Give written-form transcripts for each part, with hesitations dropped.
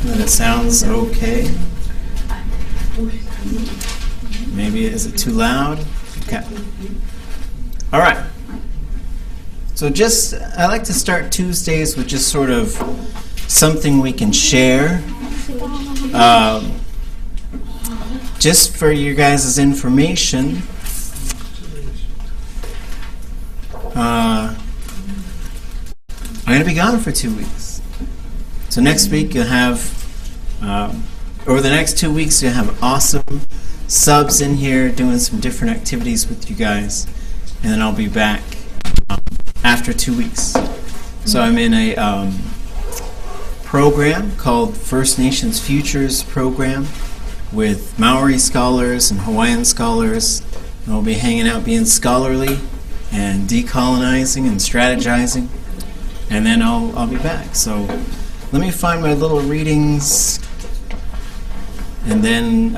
that it sounds okay. Maybe, is it too loud? Okay. All right. So I like to start Tuesdays with just sort of something we can share. Just for you guys' information, I'm going to be gone for 2 weeks. So next week you'll have, over the next 2 weeks you'll have awesome subs in here doing some different activities with you guys. And then I'll be back after 2 weeks. So I'm in a program called First Nations Futures Program with Maori scholars and Hawaiian scholars. And we'll be hanging out being scholarly and decolonizing and strategizing. And then I'll be back. So let me find my little readings. And then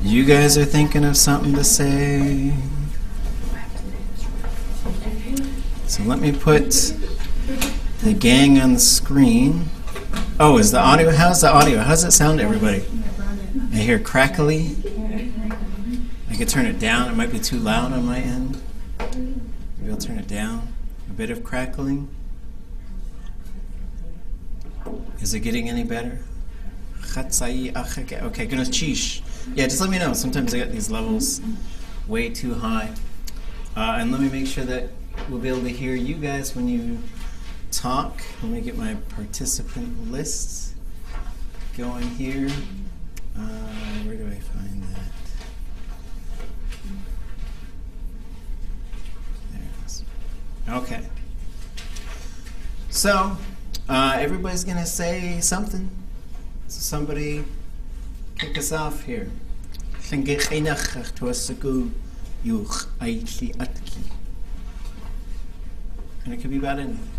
you guys are thinking of something to say. So let me put the gang on the screen. Oh, is the audio? How's the audio? How does it sound to everybody? I hear crackly. I could turn it down. It might be too loud on my end. Maybe I'll turn it down. A bit of crackling. Is it getting any better? Okay, gonna cheesh. Yeah, just let me know. Sometimes I get these levels way too high. And let me make sure that we'll be able to hear you guys when you talk. Let me get my participant list going here. Where do I find that? There it is. Okay. So, everybody's going to say something. So somebody kick us off here. And it could be about anything.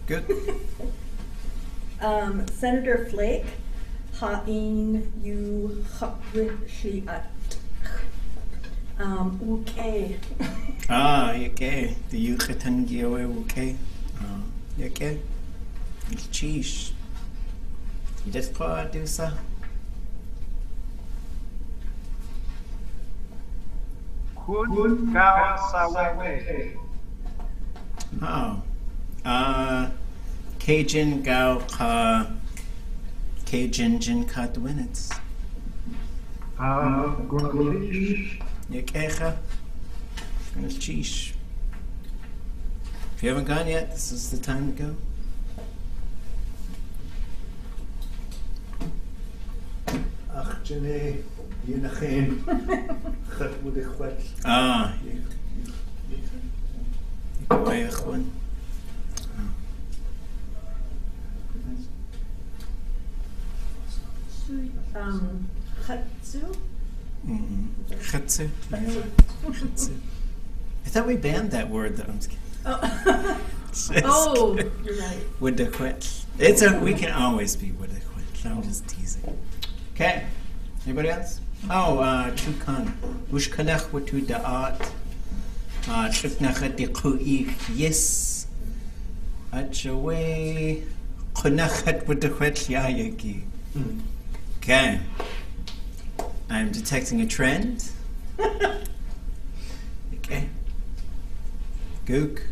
Good. Senator Flake, ha'in yu ha'rishiat. Okay. Okay. The you khatangiyo okay. Okay. Cheesh. You just do so. Kun Gawasawe. Oh. Cajun Gao Ka Cajun Jin Katwinits. Gurglish. Yakecha. Cheesh. If you haven't gone yet, this is the time to go. Ach, Jene, Yenachin. Ah. One. Chatsu? Chatsu. Chatsu. I thought we banned that word though. I'm just kidding. Oh, you're right. Wadakwet. We can always be wadakwet. I'm just teasing. Okay. Anybody else? Oh, Chukan. Ushkanach watu da'at. Chuknachat diqui yes. Achawe. Kunachat wadakwet yayaki. Okay. I'm detecting a trend. Okay. Gook.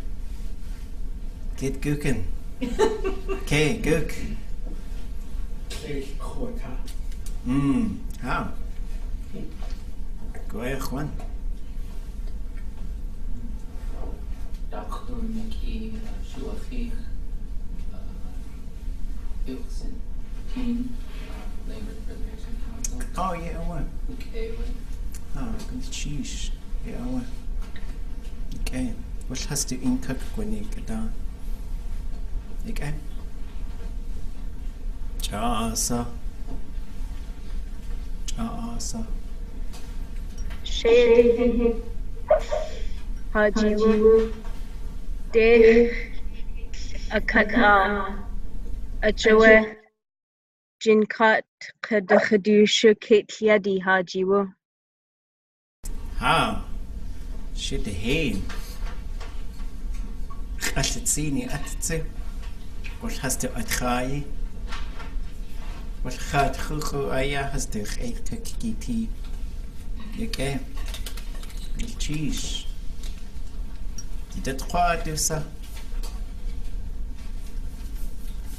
Get gookin'. Okay, gook. How? Go ahead, Juan. Oh, yeah, what? Oh, good cheese. Yeah, what? Okay. What has to inkak when you get down? Okay. Chasa. Chasa. Shade. Hajiwu. De. Akaka. Achawe. Jinkat kadakadusha Kate Hajiwo. Ha. Shit the hay. Khashtsini atse. Wat hast du atkhai? Wat gaat khu aya hast du kiti. Okay. Cheese. Dit trois de ça.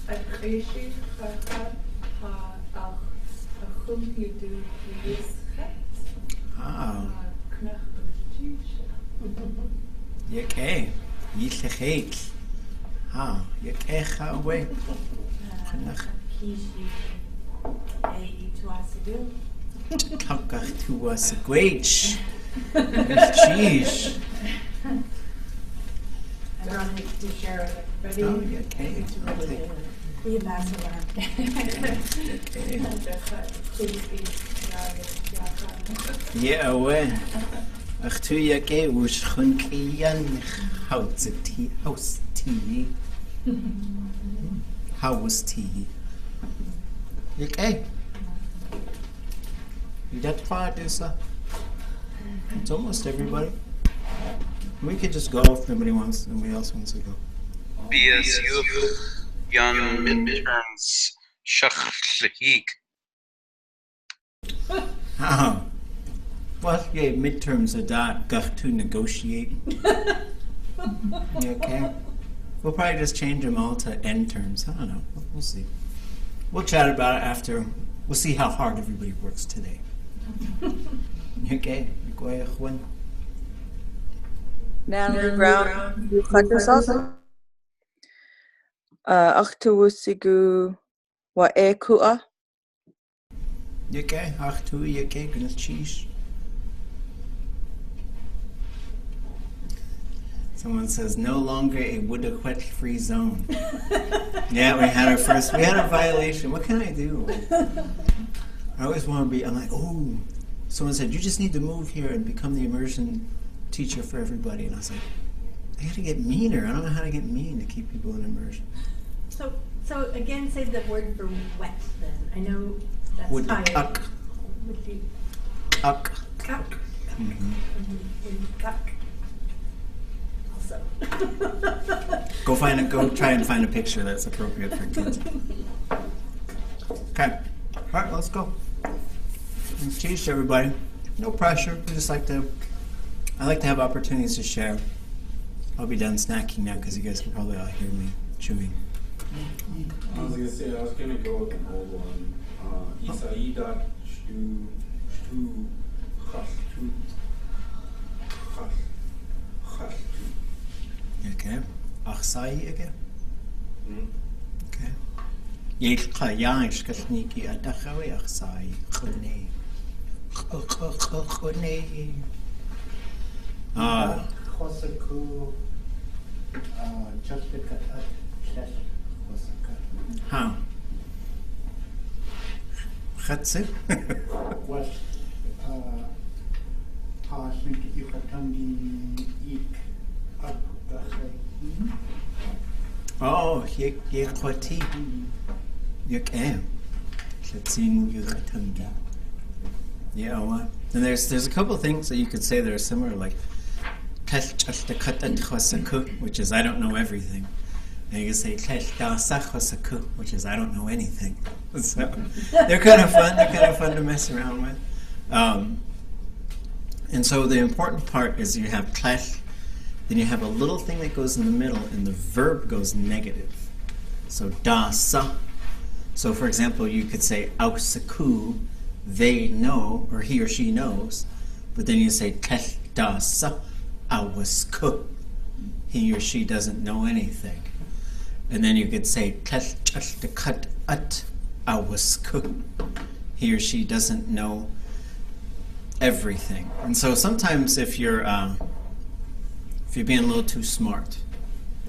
Akrishi khakat ha ach achum yudu yischet. Ah. Knach b'shisha. Okay. Yichek. Ha. Okay, away. Knach. Kishi e ituasidu. Takach to was a great. Cheese. I don't think to share with everybody. Oh, yeah, okay. I'll take- We pass around. Okay. Please be Yeah, away. Ach tu ya ke was khunkiyan house tea house tea. House tea. Okay. You that part is it's almost everybody. We could just go if nobody wants, nobody else wants to go. BSU young midterms Shakhlahik. Well, yeah, midterms are that got to negotiate. You okay? We'll probably just change them all to end terms. I don't know. We'll see. We'll chat about it after. We'll see how hard everybody works today. Okay? Go ahead, Juan. Natalie Brown, Yukatasasa. Achtuwusigu wa ekua. You okay? Ach, tu, you okay? Gonna cheese. Someone says, no longer a wood-a-quet free zone. Yeah, we had a violation. What can I do? I always want to be, I'm like, oh. Someone said, you just need to move here and become the immersion teacher for everybody. And I was like, I gotta get meaner. I don't know how to get mean to keep people in immersion. So again, say the word for wet then. I know that's Would tired. uck. Would you Uck. cuck? Mhm. Cuck. Also. Go try and find a picture that's appropriate for kids. Okay. All right, let's go. Cheers, everybody. No pressure. I like to have opportunities to share. I'll be done snacking now because you guys can probably all hear me chewing. I was gonna go with an old one. Isaida stu Okay. Achsai again. Okay. Yelka yansh kasniki adachawi achsai khune. Khune. Khosaku Chaspikat Slash Khosaka. How? Khatsu? Was Hasnik Yukatangi Ik Abdachai. Oh, yekwati. Yekem. Shatsin yukatangi. Yeah, well. And there's a couple of things that you could say that are similar, like which is I don't know everything. And you can say which is I don't know anything. So they're kind of fun. They're kind of fun to mess around with. And so the important part is you have klesh, then you have a little thing that goes in the middle, and the verb goes negative. So da sa. So for example, you could say ausaku, they know, or he or she knows, but then you say klesh da sa awasku, he or she doesn't know anything. And then you could say klesh kat at awasku, he or she doesn't know everything. And so sometimes if you're being a little too smart,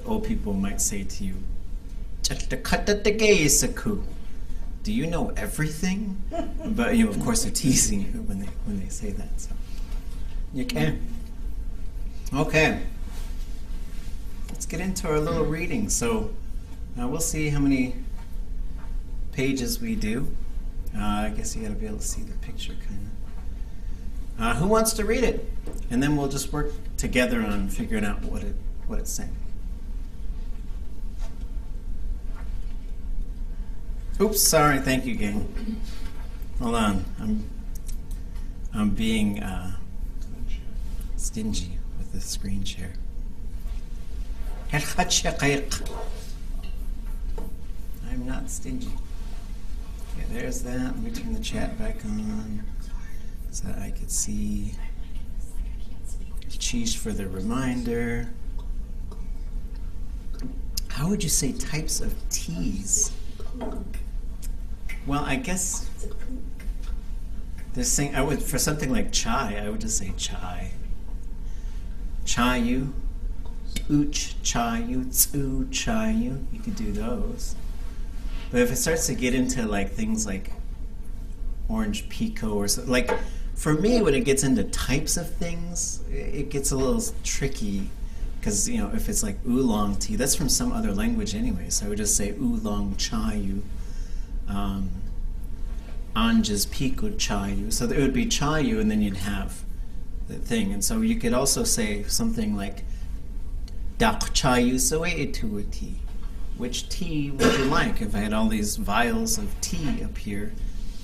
old people might say to you, do you know everything? But of course they're teasing you when they say that. So you can. Okay. Let's get into our little reading. So we'll see how many pages we do. I guess you got to be able to see the picture, kind of. Who wants to read it? And then we'll just work together on figuring out what it's saying. Oops, sorry. Thank you, gang. Hold on. I'm being stingy with the screen share. I'm not stingy. Okay, there's that. Let me turn the chat back on so that I could see. Cheese for the reminder. How would you say types of teas? Well, I guess this thing, for something like chai, I would just say chai. Chayu, uch chayu, tsu chayu. You could do those. But if it starts to get into like things like orange pico or something, like for me, when it gets into types of things, it gets a little tricky because, you know, if it's like oolong tea, that's from some other language anyway. So I would just say oolong chayu, anjas pico chayu. So it would be chayu, and then you'd have the thing. And so you could also say something like dak chayu soe etu tea. Which tea would you like? If I had all these vials of tea up here,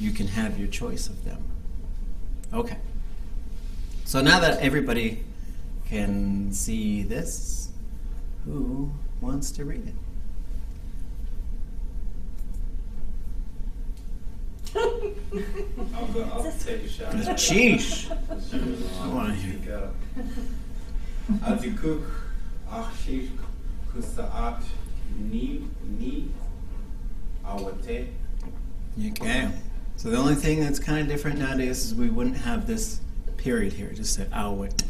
you can have your choice of them. Okay. So now that everybody can see this, who wants to read it? I'll take a shot. Sheesh. I want to hear. Adikuk achik kusaat ni awate. Okay. So the only thing that's kind of different nowadays is we wouldn't have this period here. Just say awate.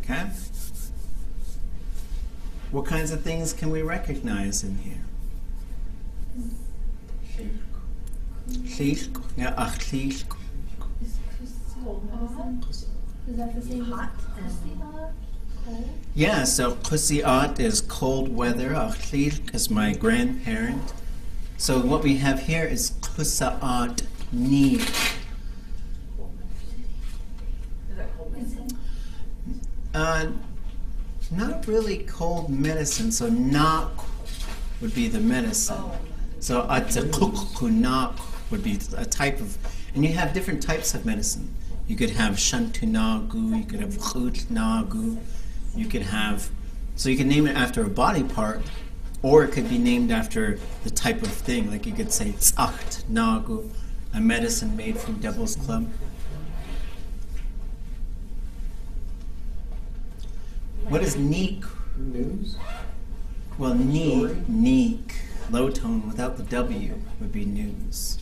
Okay? What kinds of things can we recognize in here? Shishk. Yeah, achishk. Is that the same hot and cold? Yeah, so kusiat is cold weather. Achishk is my grandparent. So what we have here is kusaat ni. Is that cold medicine? Not really cold medicine. So nak would be the medicine. So atakuk would be a type of, and you have different types of medicine. You could have shantunagu, you could have khutnagu, you could have, so you can name it after a body part, or it could be named after the type of thing. Like you could say tsacht nagu, a medicine made from Devil's Club. What is neek? News? Well, neek, low tone without the W would be news.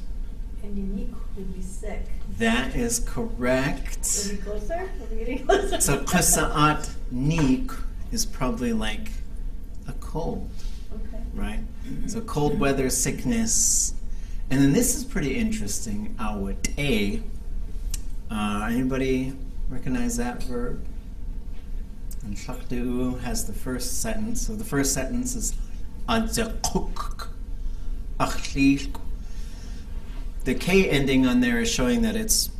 And unique would be sick. That is correct. Are we closer? Are we getting closer? So kusaat neek is probably like a cold. Okay. Right? So cold weather, sickness. And then this is pretty interesting. Awate. Anybody recognize that verb? And shakdu has the first sentence. So the first sentence is adjakuk achlik. The K ending on there is showing that it's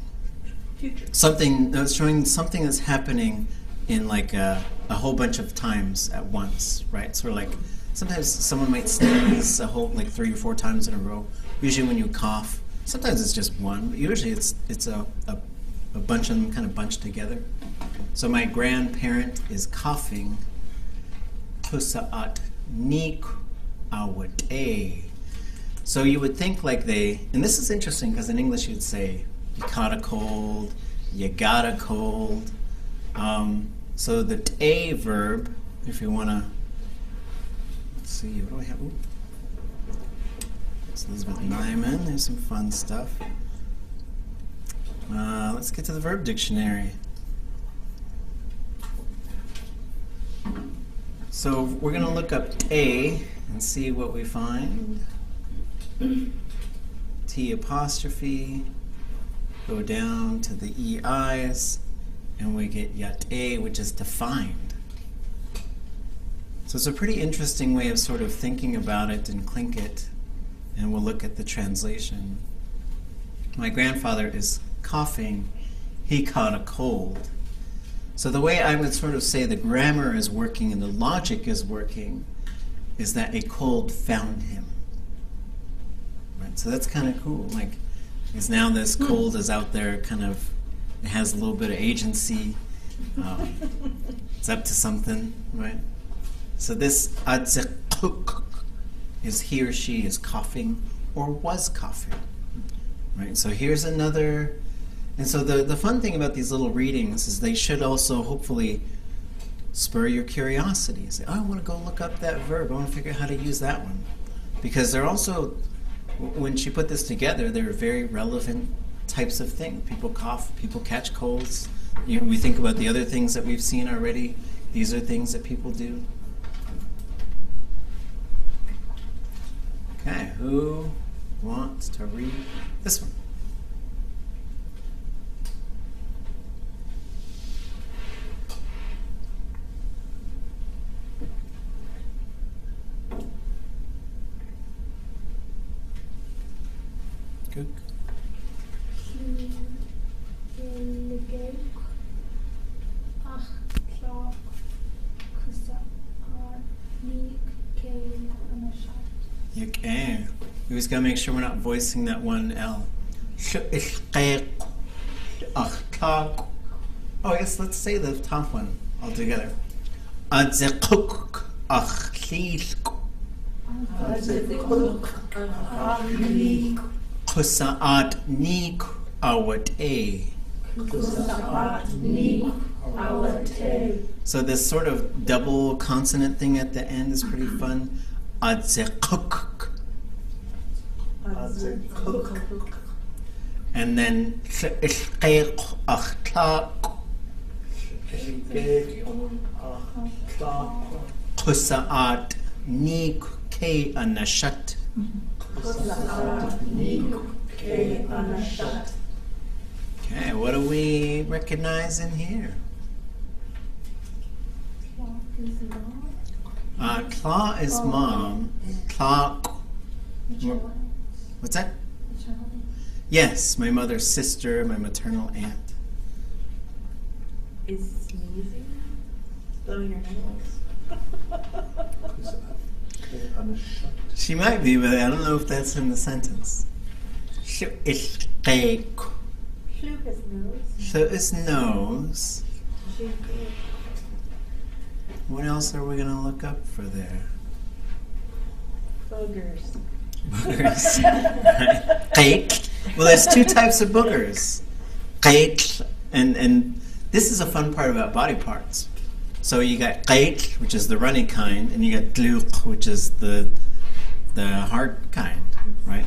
Future. something. It's showing something that's happening in like a whole bunch of times at once, right? Sort of like sometimes someone might sneeze a whole like 3 or 4 times in a row. Usually when you cough, sometimes it's just one, but usually it's a bunch of them kind of bunched together. So my grandparent is coughing. Kusaat nik awate. So you would think like they, and this is interesting because in English you'd say you caught a cold, you got a cold. So the a verb, if you want to, let's see, what do I have? Ooh. It's Elizabeth Nyman. There's some fun stuff. Let's get to the verb dictionary. So we're going to look up a and see what we find. T apostrophe, go down to the EIs, and we get yat a, which is defined. So it's a pretty interesting way of sort of thinking about it in Tlingit. and we'll look at the translation. My grandfather is coughing. He caught a cold. So the way I would sort of say the grammar is working and the logic is working is that a cold found him. Right? So that's kind of cool. Like, because now this cold is out there, kind of, it has a little bit of agency. It's up to something, right? So this adzekuk is he or she is coughing or was coughing, right? So here's another, and so the fun thing about these little readings is they should also hopefully spur your curiosity. Say, oh, I want to go look up that verb. I want to figure out how to use that one. Because they're also, when she put this together, they're very relevant types of things. People cough, people catch colds. We think about the other things that we've seen already. These are things that people do. Okay, who wants to read this one? Good. Okay. We just gotta make sure we're not voicing that one L. Oh, yes, let's say the top one all together. Kusaat nik awat a. So this sort of double consonant thing at the end is pretty fun. Adzekuk. And then Kusaat nik ke anashat. Okay, what do we recognize in here? Claw is mom. Claw. What's that? Yes, my mother's sister, my maternal aunt. Is sneezing? Blowing your nose? She might be, but I don't know if that's in the sentence. Fluke is nose. So it's nose. What else are we going to look up for there? Boogers. Boogers. Right. Well, there's two types of boogers. And this is a fun part about body parts. So you got qait, which is the runny kind, and you got tluq, which is the hard kind, right?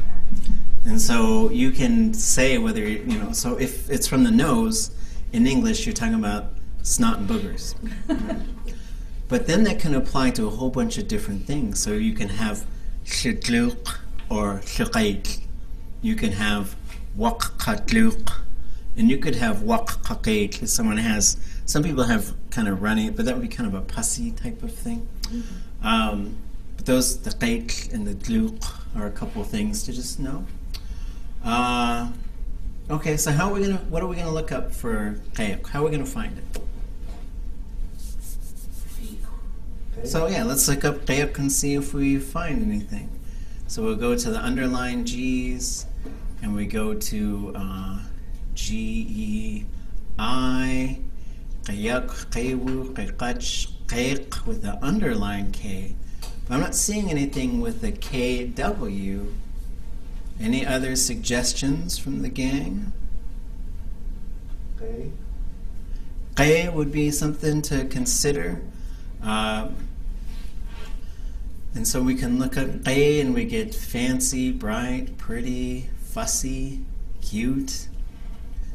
And so you can say whether, so if it's from the nose, in English you're talking about snot and boogers. Right? But then that can apply to a whole bunch of different things. So you can have shitluq or shiqait. You can have waqqatluq. And you could have waqqaqait. Some people have kind of runny, but that would be kind of a pussy type of thing. But those, the qait and the tluq, are a couple of things to just know. Okay, so what are we gonna look up for qait? How are we gonna find it? So yeah, let's look up qait and see if we find anything. So we'll go to the underlined G's, and we go to G-E-I, qayak, qaywu, qayqach, qayq with the underlined K. But I'm not seeing anything with the KW. Any other suggestions from the gang? Qay would be something to consider. And so we can look at qay and we get fancy, bright, pretty, fussy, cute.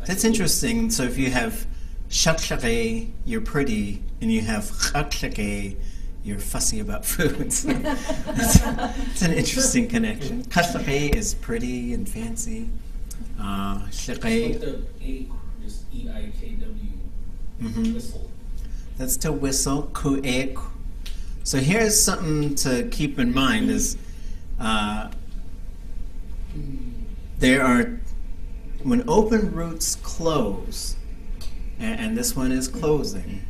That's interesting. So if you have shaqshaqay, you're pretty, and you have khaqshaqay, you're fussy about food. So it's an interesting connection. Khaqshaqay is pretty and fancy. Shaqay. The A, just E-I-K-W, whistle. That's to whistle, ku'ek. So here's something to keep in mind is there are, when open roots close, and this one is closing,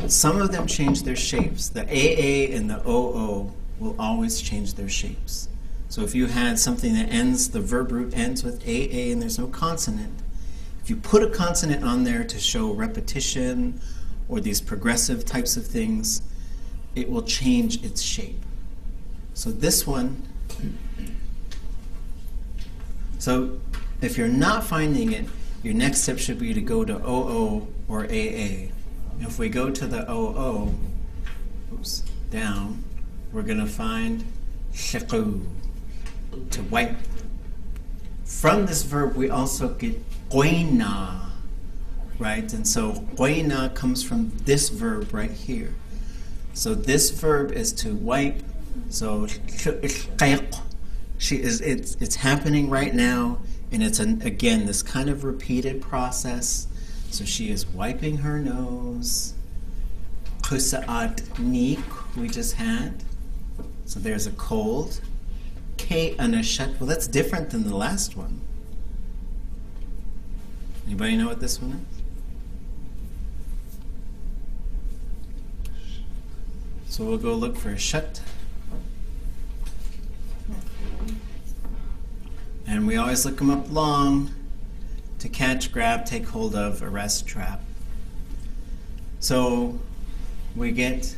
some of them change their shapes. The AA and the OO will always change their shapes. So if you had something that ends, the verb root ends with AA and there's no consonant, if you put a consonant on there to show repetition or these progressive types of things, it will change its shape. So this one, so if you're not finding it, your next step should be to go to OO or AA. If we go to the OO, oops, down, we're going to find shiqu, to wipe. From this verb, we also get qoina, right? And so qoina comes from this verb right here. So this verb is to wipe. So it's happening right now, and it's again this kind of repeated process. So she is wiping her nose. Qusa'at nik we just had. So there's a cold. K anashat. Well, that's different than the last one. Anybody know what this one is? So we'll go look for a shut. And we always look them up long. To catch, grab, take hold of, arrest, trap. So we get,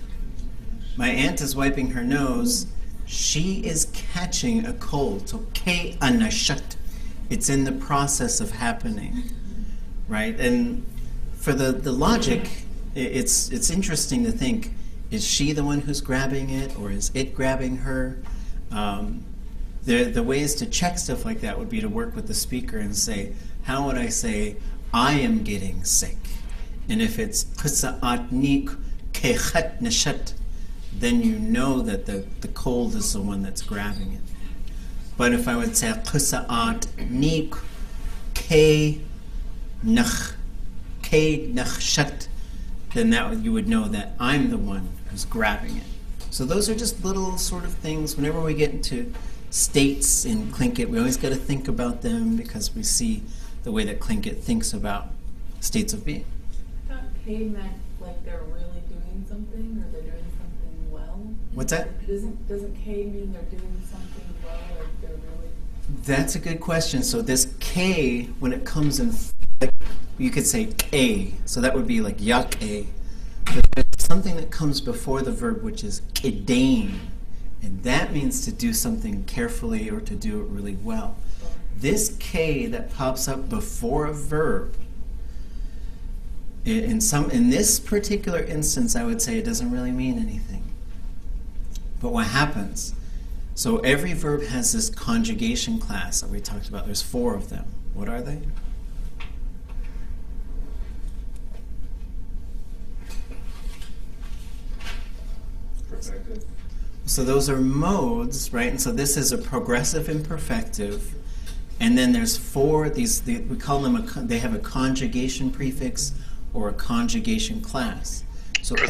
my aunt is wiping her nose. She is catching a cold. So ke anashat. It's in the process of happening, right? And for the logic, it's interesting to think, is she the one who's grabbing it, or is it grabbing her? The ways to check stuff like that would be to work with the speaker and say, how would I say, I am getting sick? And if it's qisa'at nik kechat nashat, then you know that the cold is the one that's grabbing it. But if I would say qisa'at nik ke nachshat, then you would know that I'm the one who's grabbing it. So those are just little sort of things. Whenever we get into states in Tlingit, we always got to think about them because we see the way that Tlingit thinks about states of being. I thought K meant like they're really doing something, or they're doing something well. What's that? Doesn't K mean they're doing something well, or they're really? That's a good question. So this K, when it comes in, like, you could say K, so that would be like yak-a. But there's something that comes before the verb, which is kedain, and that means to do something carefully or to do it really well. This K that pops up before a verb, in this particular instance, I would say it doesn't really mean anything. But what happens? So every verb has this conjugation class that we talked about. There's 4 of them. What are they? Perfective. So those are modes, right? And so this is a progressive imperfective. And then there's 4, we call them, they have a conjugation prefix or a conjugation class. So Are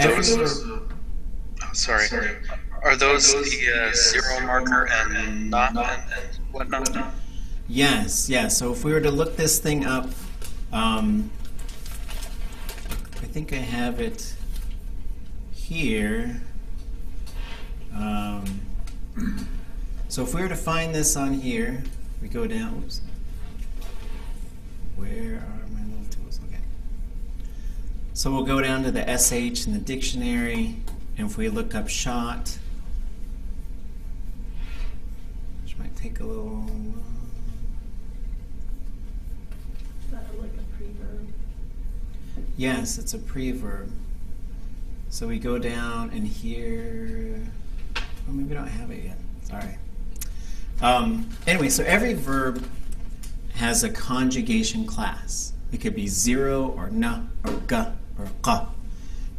those the zero marker and not and whatnot? Yes, yes. So if we were to look this thing up, I think I have it here. So if we were to find this on here, we go down. Oops. Where are my little tools? Okay. So we'll go down to the SH in the dictionary, and if we look up shot, which might take a little. Is that like a preverb? Yes, it's a preverb. So we go down, and here. Oh, maybe we don't have it yet. Sorry. Anyway, so every verb has a conjugation class. It could be 0 or na or ga or qa.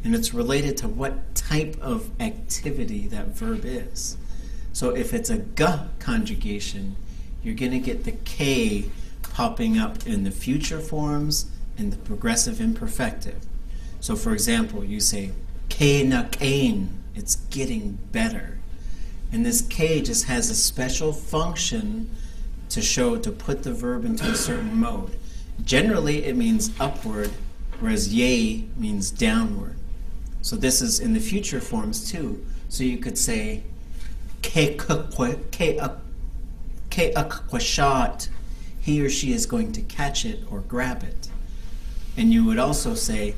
And it's related to what type of activity that verb is. So if it's a ga conjugation, you're going to get the K popping up in the future forms and the progressive imperfective. So for example, you say K na kain, it's getting better. And this K just has a special function to put the verb into a certain mode. Generally, it means upward, whereas ye means downward. So this is in the future forms too. So you could say ke akwashat, he or she is going to catch it or grab it. And you would also say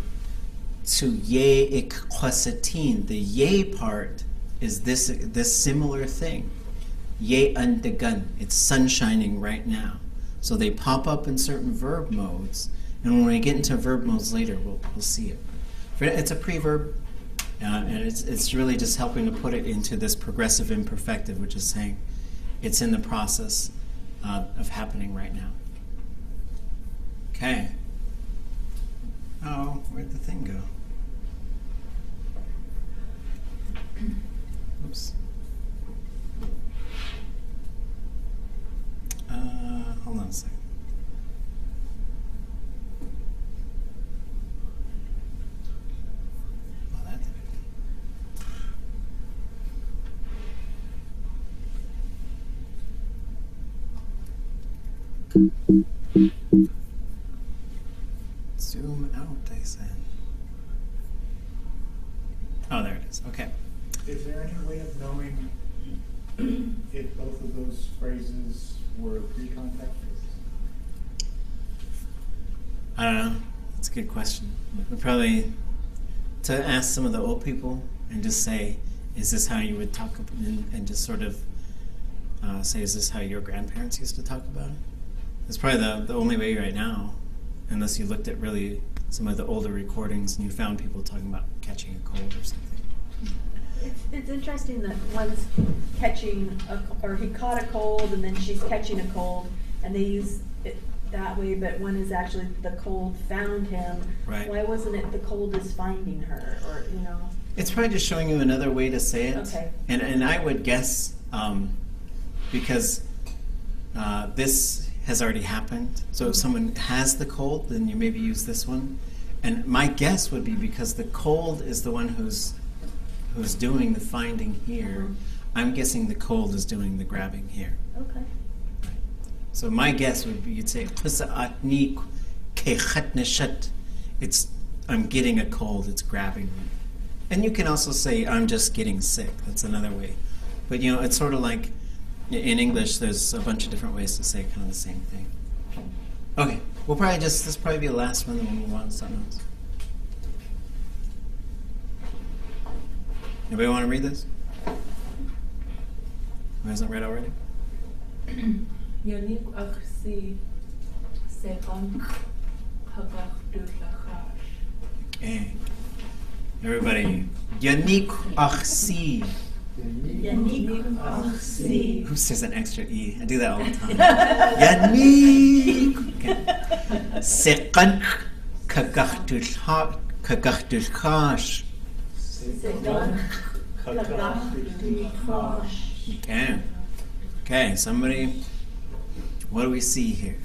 to ye ikwasatin. The ye part is this similar thing. Ye undegun. It's sun shining right now. So they pop up in certain verb modes, and when we get into verb modes later, we'll see it. It's a preverb, and it's really just helping to put it into this progressive imperfective, which is saying it's in the process of happening right now. Okay. Oh, where'd the thing go? Oops. Hold on a second. Oh, that did it. Zoom out, I said. Oh, there it is. Okay. Is there any way of knowing if both of those phrases were pre-contact phrases? I don't know. That's a good question. We probably to ask some of the old people and just say, "Is this how you would talk?" And just sort of say, "Is this how your grandparents used to talk about it?" It's probably the only way right now, unless you looked at really some of the older recordings and you found people talking about catching a cold or something. It's interesting that one's catching or he caught a cold and then she's catching a cold, and they use it that way, but one is actually the cold found him. Right. Why wasn't it the cold is finding her, or It's probably just showing you another way to say it. Okay. And I would guess because this has already happened. So if someone has the cold, then you maybe use this one. And my guess would be because the cold is the one who's doing the finding here. I'm guessing the cold is doing the grabbing here. Okay. So my guess would be you'd say it's I'm getting a cold, it's grabbing me. And you can also say I'm just getting sick. That's another way. But it's sort of like in English there's a bunch of different ways to say kind of the same thing. Okay, we'll probably this will probably be the last one, then we'll move on to something else. Anybody want to read this? Who hasn't read already? Yannick Aksi Sekon Okay. Everybody. Yannick Aksi. Yannick Aksi. Who says an extra E? I do that all the time. Yannick. Sekon kagachtuchash. Okay. Okay, somebody, what do we see here?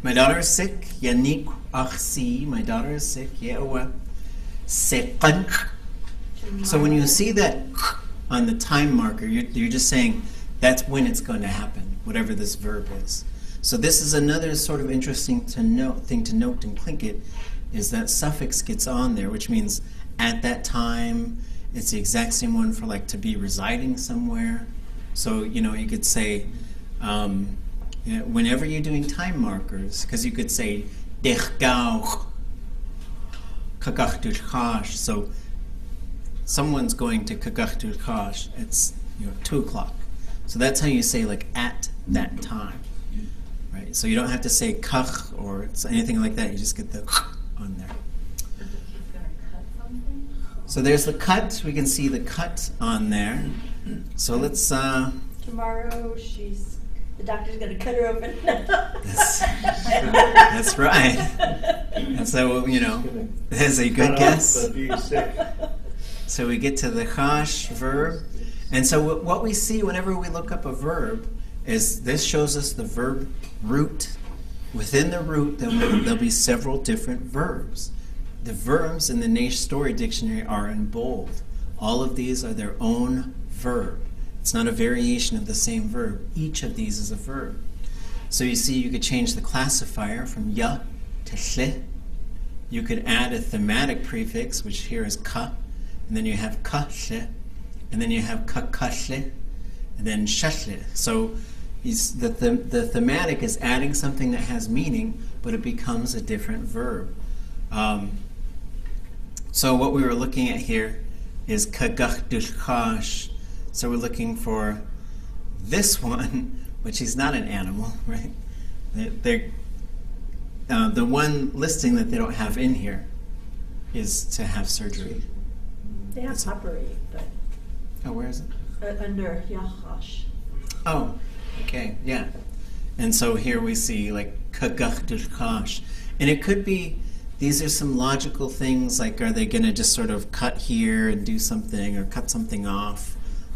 My daughter is sick. Yannick Aksi. My daughter is sick. Ye'owa. Seqanq. So when you see that on the time marker, you're just saying that's when it's going to happen, whatever this verb is. So this is another sort of interesting thing to note in Tlingit, is that suffix gets on there, which means at that time. It's the exact same one for like to be residing somewhere. So you could say whenever you're doing time markers, because you could say so someone's going to it's 2 o'clock. So that's how you say like at that time. Right, so you don't have to say kach or anything like that. You just get the on there. So there's the cut. We can see the cut on there. So let's. Tomorrow the doctor's going to cut her open. That's right. And so that's a good guess. So we get to the chash verb, and so what we see whenever we look up a verb is this shows us the verb root Within the root, there'll be several different verbs. The verbs in the Nash Story Dictionary are in bold. All of these are their own verb. It's not a variation of the same verb. Each of these is a verb. So you see, you could change the classifier from ya to hle. You could add a thematic prefix, which here is ka, and then you have ka hle, and then you have ka hle, and then shle. So the thematic is adding something that has meaning, but it becomes a different verb. So what we were looking at here is kagach dushkash. So we're looking for this one, which is not an animal, right? The one listing that they don't have in here is to have surgery. They have operate, but Oh, where is it? under yachash. Oh, okay, yeah. And so here we see like kagach dushkash. And it could be, these are some logical things, like are they going to just sort of cut here and do something, or cut something off?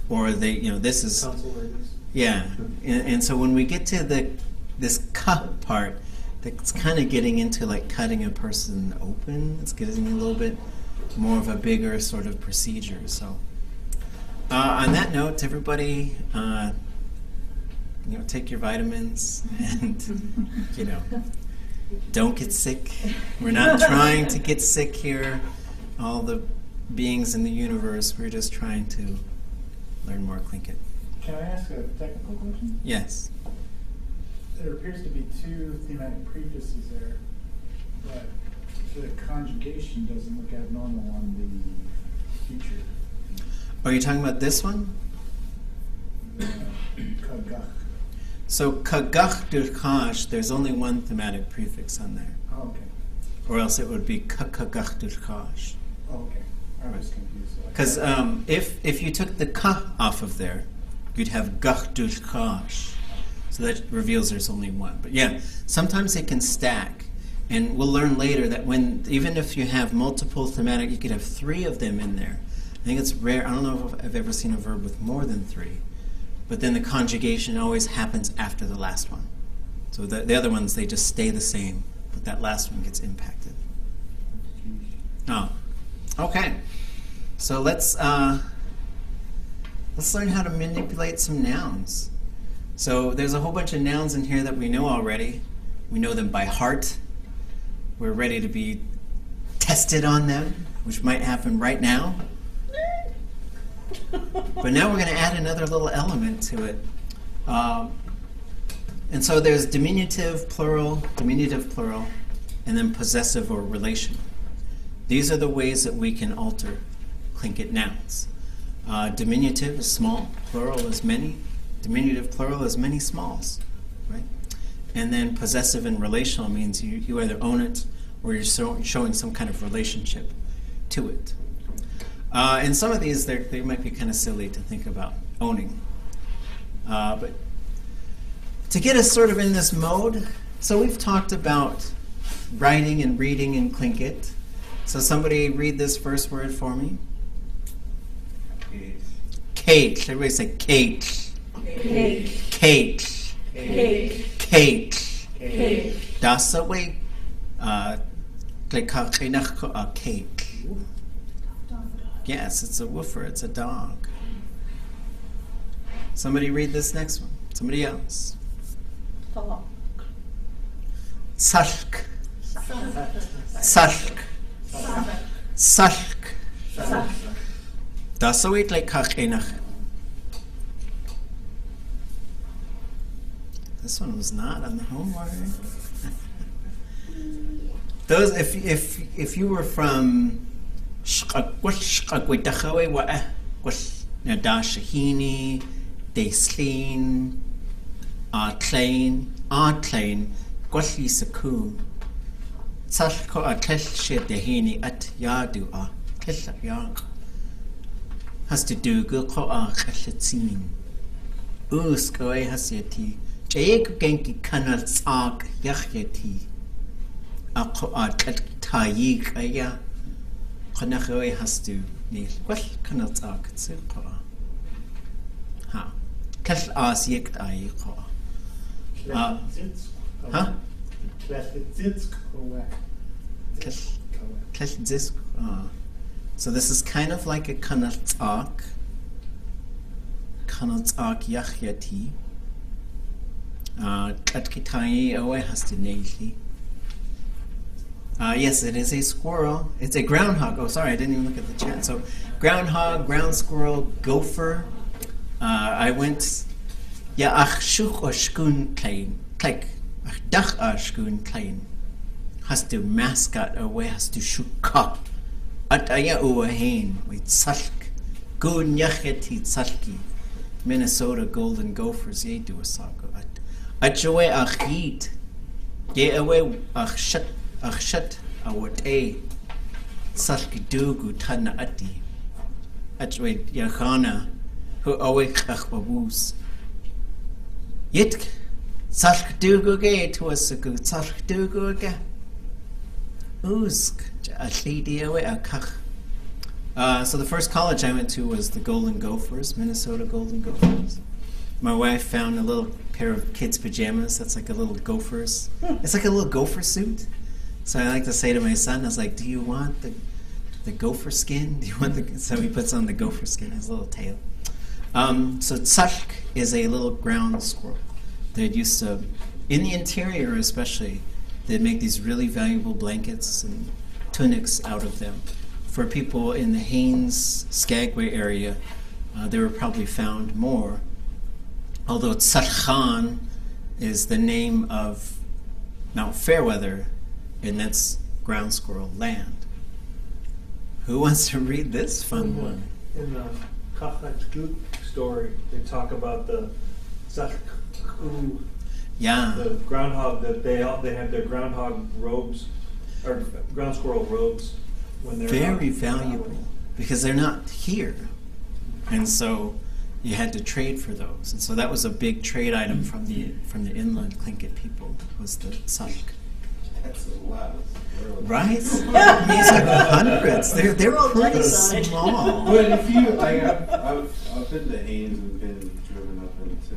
Or they, this is... Yeah, and so when we get to this cut part, it's kind of getting into like cutting a person open. It's getting a little bit more of a bigger sort of procedure. So on that note, everybody, take your vitamins and, don't get sick. We're not trying to get sick here. All the beings in the universe, we're just trying to learn more Tlingit. Can I ask a technical question? Yes. There appears to be two thematic prefixes there, but the conjugation doesn't look abnormal on the future. Are you talking about this one? Kagach. So kagach durkash, there's only one thematic prefix on there. Oh, okay. Or else it would be kakagach durkash. Oh, okay. I was confused. Because if you took the ka off of there, you'd have gach durkash. So that reveals there's only one. But yeah, sometimes they can stack. And we'll learn later that even if you have multiple thematic, you could have 3 of them in there. I think it's rare. I don't know if I've ever seen a verb with more than 3. But then the conjugation always happens after the last one. So the other ones, they just stay the same, but that last one gets impacted. Oh, okay. So let's learn how to manipulate some nouns. So there's a whole bunch of nouns in here that we know already. We know them by heart. We're ready to be tested on them, which might happen right now. But now we're going to add another little element to it. And so there's diminutive, plural, and then possessive or relational. These are the ways that we can alter Tlingit nouns. Diminutive is small, plural is many. Diminutive, plural is many smalls, right? And then possessive and relational means you either own it or you're showing some kind of relationship to it. And some of these, they might be kind of silly to think about owning. But to get us sort of in this mode, so we've talked about writing and reading in Tlingit. So somebody read this first word for me. Kate. Everybody say Kate. Cake. Kate. Cake. Kate. Cake. Das away. Cake. Yes, it's a woofer. It's a dog. Somebody read this next one. Somebody else. Talk. Salk. Salk. Salk. Das away kachinach. This one was not on the homework. Those, if you were from Shahini, Deslin, Atlain, Gwalli Saku, Salko Atleshe Dehini at Yadu a Tleshak Yak. Has to do good ko a Kletzin. Uskoe Hasiati. Jake Genki Kanal Sak Yacheti. Ako a Tayik Aya. Kanachoe has to Nil. Well, Kanal Sak Silko. Ha. Kel As Yekt Ayiko. Huh? So this is kind of like a kanatsak yachyati. Yes, it is a squirrel. It's a groundhog. Oh, sorry, I didn't even look at the chat. So, groundhog, ground squirrel, gopher. I went. Ja, ach schuch oshkun klein. Kijk, ach dach oshkun klein. Hast du mascot away, hast du shuka. At aya uahain, with salk. Gun yacheti salki. Minnesota golden gophers, ye do a sago. At joe ach yeet. Ye away ach shut awat a. Salki dugu tana ati. At joe yachana, who away ach babus. Yet salk dugu gay to us a good salk dugu again. Usk, a lady away a kach. So the first college I went to was the Golden Gophers, Minnesota Golden Gophers. My wife found a little pair of kids' pajamas that's like a little gopher's. It's like a little gopher suit. So I like to say to my son, I was like, do you want the gopher skin? Do you want the? So he puts on the gopher skin, his little tail. So tsalk is a little ground squirrel. They'd used to, in the interior especially, they'd make these really valuable blankets and tunics out of them. For people in the Haines, Skagway area, they were probably found more. Although Tsalkhan is the name of Mount Fairweather, and that's ground squirrel land. Who wants to read this fun one? In the Kachachkuk story, they talk about the Tsalku, the groundhog, that they have their groundhog robes, or ground squirrel robes. When they're very valuable because they're not here, and so you had to trade for those, and so that was a big trade item from the inland Tlingit people was the tsalk. That's a lot. Right? These are hundreds. They're pretty small. But if you like, I've been to Haines and been driven up into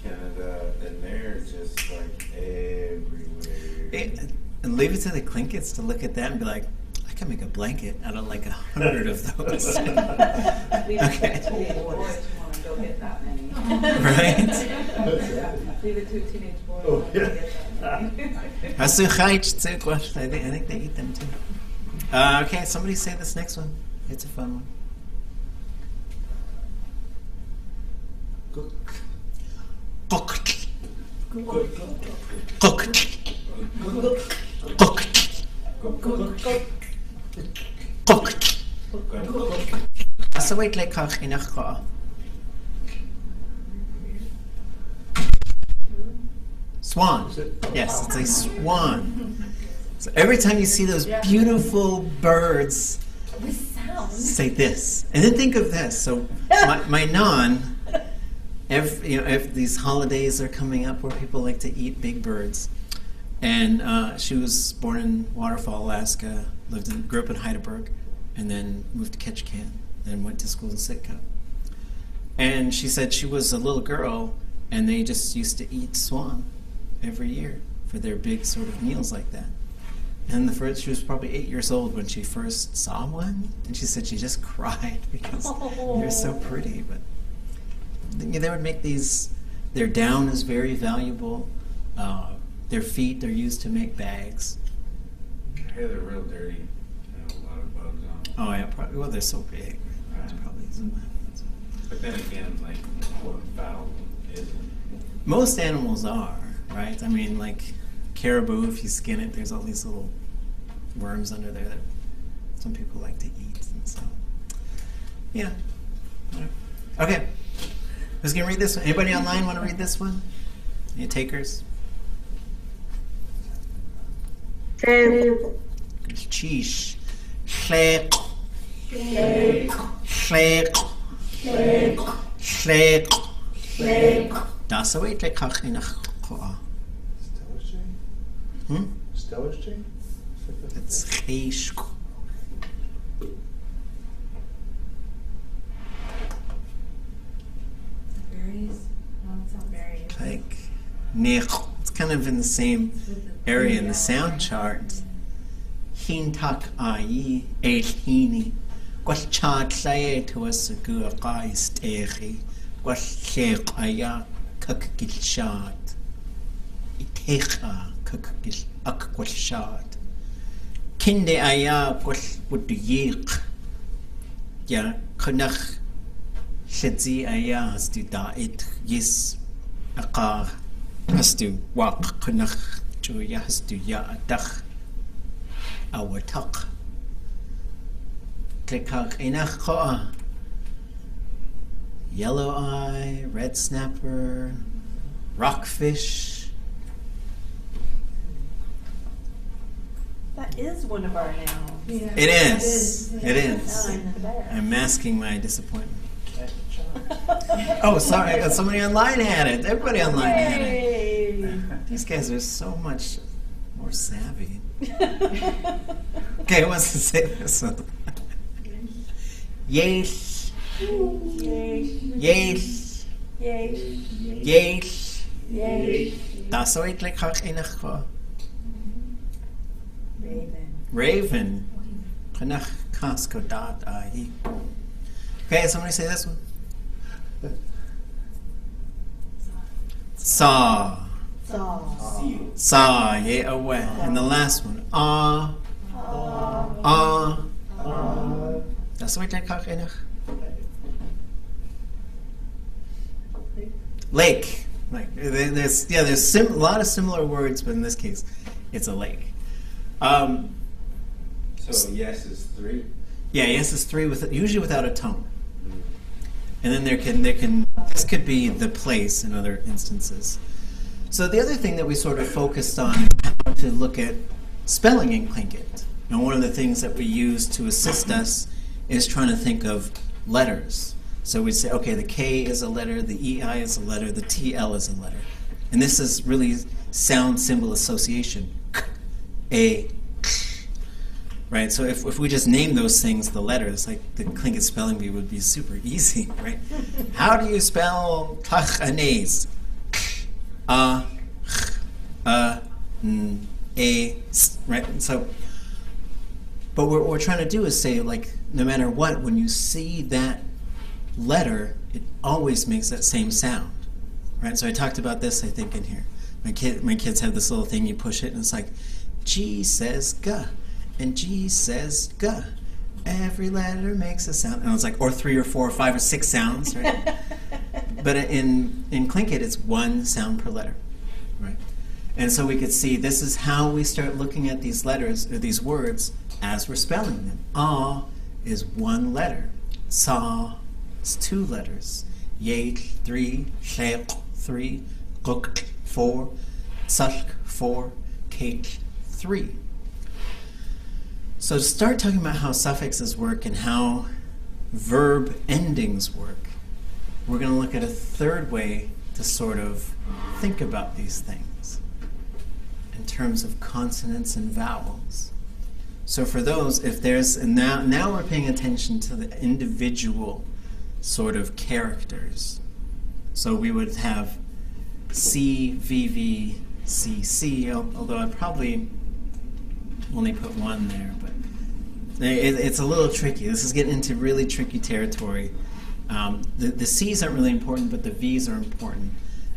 Canada, and they're just like everywhere. And leave it to the Tlingits to look at that and be like, I can make a blanket out of like 100 of those. Leave it to teenage boys want to go get that many. Right? Leave it to teenage boys Oh, want to yeah. get that many. I think they eat them too. Okay, somebody say this next one. It's a fun one. Cooked. So wait, like swan. Yes, it's a swan. So every time you see those beautiful birds, say this, and then think of this. So my non, if these holidays are coming up where people like to eat big birds, and she was born in Waterfall, Alaska, grew up in Heidelberg, and then moved to Ketchikan, and went to school in Sitka. And she said she was a little girl, and they just used to eat swan every year for their big sort of meals like that. And she was probably 8 years old when she first saw one, and she said she just cried because they're so pretty. But they would make these. Their down is very valuable. Their feet are used to make bags. I hear they're real dirty. A lot of bugs on them. Oh yeah, probably. Well, they're so big. Right? Probably isn't that. But then again, like, what fowl isn't? Most animals are, right? I mean, like caribou, if you skin it, there's all these little worms under there that some people like to eat, and so yeah. Okay, who's gonna read this one? Anybody online want to read this one? Any takers? Cheesh. Shleek. Shleek. Shleek. Das so weit kach in Stellar's chain? It's cheish. Berries? No, it's not berries. Like nech. It's kind of in the same area in the sound chart. Hin tak ai el hini. Gwall chad llae to us a gua gais techi. Gwall lleq aya cwcgil siad. I techa cwcgil ac gwall siad. Kinde aya gwall wyd yiq. Ja, cynach lledzi aya has du da it yis aqa has du waq cynach juya has du ya adach awatak. Klikak inach koa. Yellow eye, red snapper, rockfish. That is one of our nouns. Yeah. It is. It is. Nine, the bear. I'm masking my disappointment. Oh, sorry. Somebody online had it. Everybody online had it. Yay! These guys are so much more savvy. Okay, who wants to say this one? Yes. Yay! Yes. Yay! Yes. Yay! Das soll ich gleich inach ko. Raven. Raven. Kanach kasko dot ai. Okay, somebody say this one. Saw. Saw. Seal. Saw, yeah, away. And the last one. Ah. Ah. Das soll ich gleich inach. Lake. Like there's a lot of similar words, but in this case, it's a lake. So yes is 3. Yeah, yes is 3 usually without a tone. And then this could be the place in other instances. So the other thing that we sort of focused on is how to look at spelling in Tlingit. And one of the things that we use to assist us is trying to think of letters. So we'd say, okay, the K is a letter, the EI is a letter, the TL is a letter. And this is really sound symbol association. K, A, K. Right? So if we just name those things the letters, like the Tlingit spelling bee would be super easy, right? How do you spell Tlachanese? A, N, A, S, right? So, but what we're trying to do is say, like, no matter what, when you see that letter, it always makes that same sound, right? So I talked about this, I think, in here. My kids have this little thing, you push it, and it's like, G says G, and G says G. Every letter makes a sound. And it's like, or 3 or 4 or 5 or 6 sounds, right? But in Tlingit, it's 1 sound per letter, right? And so we could see this is how we start looking at these letters, or these words, as we're spelling them. A is 1 letter. Sa is 2 letters. Yek, 3. Shek, 3. Guk, 4. Sulk, 4. Kate, 3. So to start talking about how suffixes work and how verb endings work, we're going to look at a third way to sort of think about these things in terms of consonants and vowels. So for those, if there's, and now we're paying attention to the individual sort of characters. So we would have C, VV, CC, although I'd probably only put 1 there, but it's a little tricky. This is getting into really tricky territory. The C's aren't really important, but the V's are important.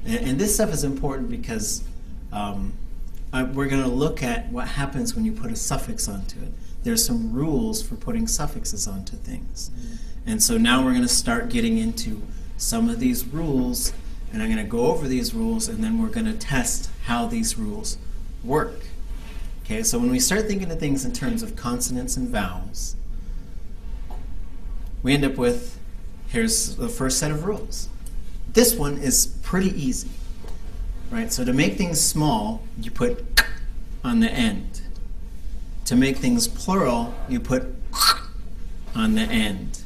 And this stuff is important because we're going to look at what happens when you put a suffix onto it. There's some rules for putting suffixes onto things. And so now we're going to start getting into some of these rules, and I'm going to go over these rules, and then we're going to test how these rules work. Okay, so when we start thinking of things in terms of consonants and vowels, we end up with, here's the first set of rules. This one is pretty easy, right? So to make things small, you put k on the end. To make things plural, you put on the end.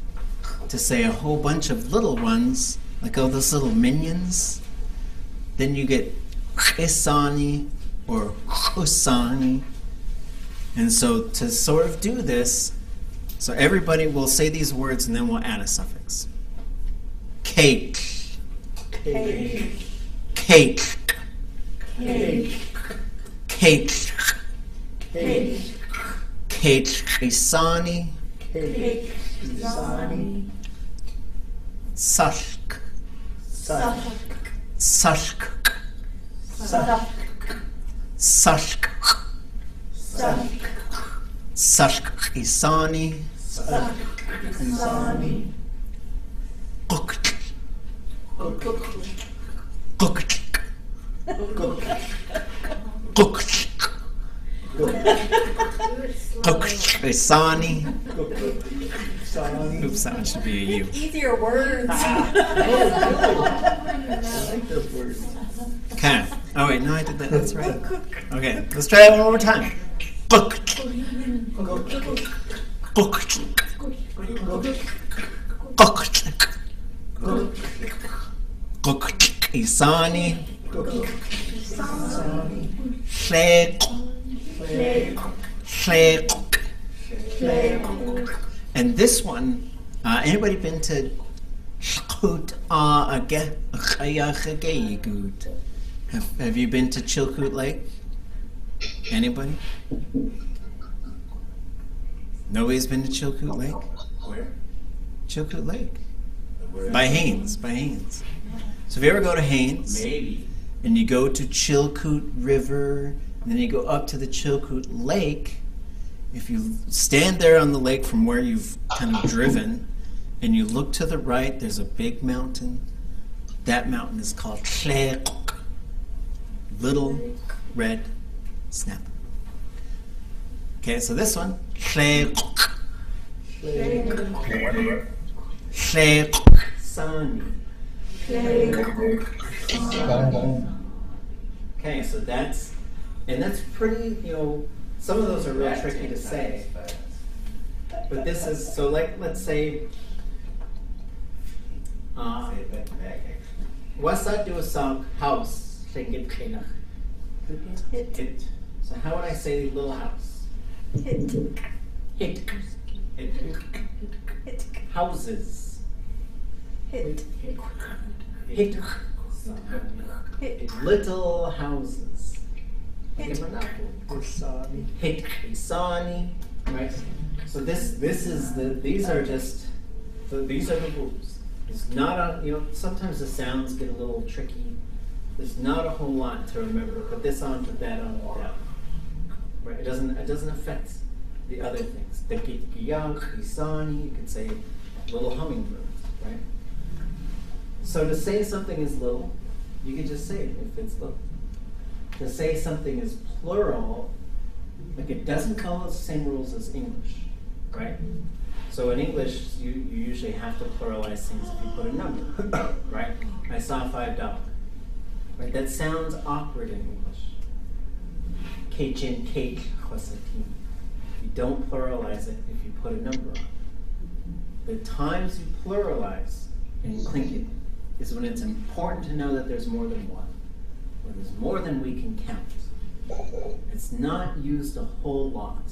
To say a whole bunch of little ones, like all those little minions, then you get isani or usani. And so to sort of do this, so everybody will say these words and then we'll add a suffix. Cake. Cake. Cake. Kate. Kate Isani. Sashk. Sashk. Sashk. Sashk Isani. Cooked. Cooked. Cooked. Cooked Isani. Oops, that one should be a U. Easier words. I like those words. Okay. Oh wait, no, I did that. That's right. Okay, let's try it one more time. Cooked. Cooked. Cooked. Cooked Isani. Flake. Flake. And this one, anybody been to have you been to Chilkoot Lake? Anybody? Nobody's been to Chilkoot Lake? Where? Chilkoot Lake. Where? By Haines. So if you ever go to Haines, Maybe. and you go to Chilkoot River, and then you go up to the Chilkoot Lake, if you stand there on the lake from where you've kind of driven, and you look to the right, there's a big mountain. That mountain is called Tlingit. Little red snap. Okay, so this one, Tlingit. Sani. Okay, so that's pretty, some of those are real tricky to say. But this is, so like, let's say, Wasa do a song, house, Tlingit Krenach. Hit. So how would I say little house? Hit. Hit. Houses. Hit. Hit. Little houses. Hit. Hit. Isani. Right? So these are the rules. It's not sometimes the sounds get a little tricky. There's not a whole lot to remember. Put this on, put that on, put that on. Right? It doesn't affect the other things. The Isani, you could say little hummingbirds, right? So to say something is little, you can just say it if it's little. To say something is plural, like it doesn't follow the same rules as English, right? So in English, you usually have to pluralize things if you put a number, right? I saw $5. Right? That sounds awkward in English. Keichin cake chosatim. You don't pluralize it if you put a number on it. The times you pluralize in Tlingit is when it's important to know that there's more than one, when there's more than we can count. It's not used a whole lot,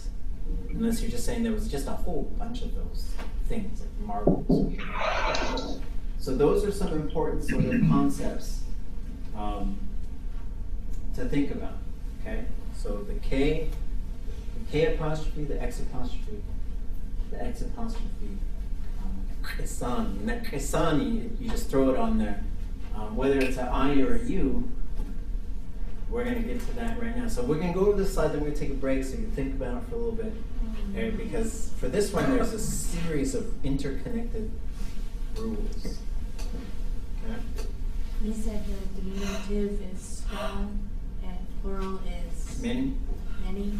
unless you're just saying there was just a whole bunch of those things, like marbles. So those are some important sort of concepts to think about, okay? So the K apostrophe, the X apostrophe, Kisani. And that Kisani, you just throw it on there. Whether it's an I or a U, we're going to get to that right now. So we're going to go over this slide, then we're going to take a break so you can think about it for a little bit. Okay? Because for this one, there's a series of interconnected rules. Okay? You said the diminutive is small and plural is Many. many,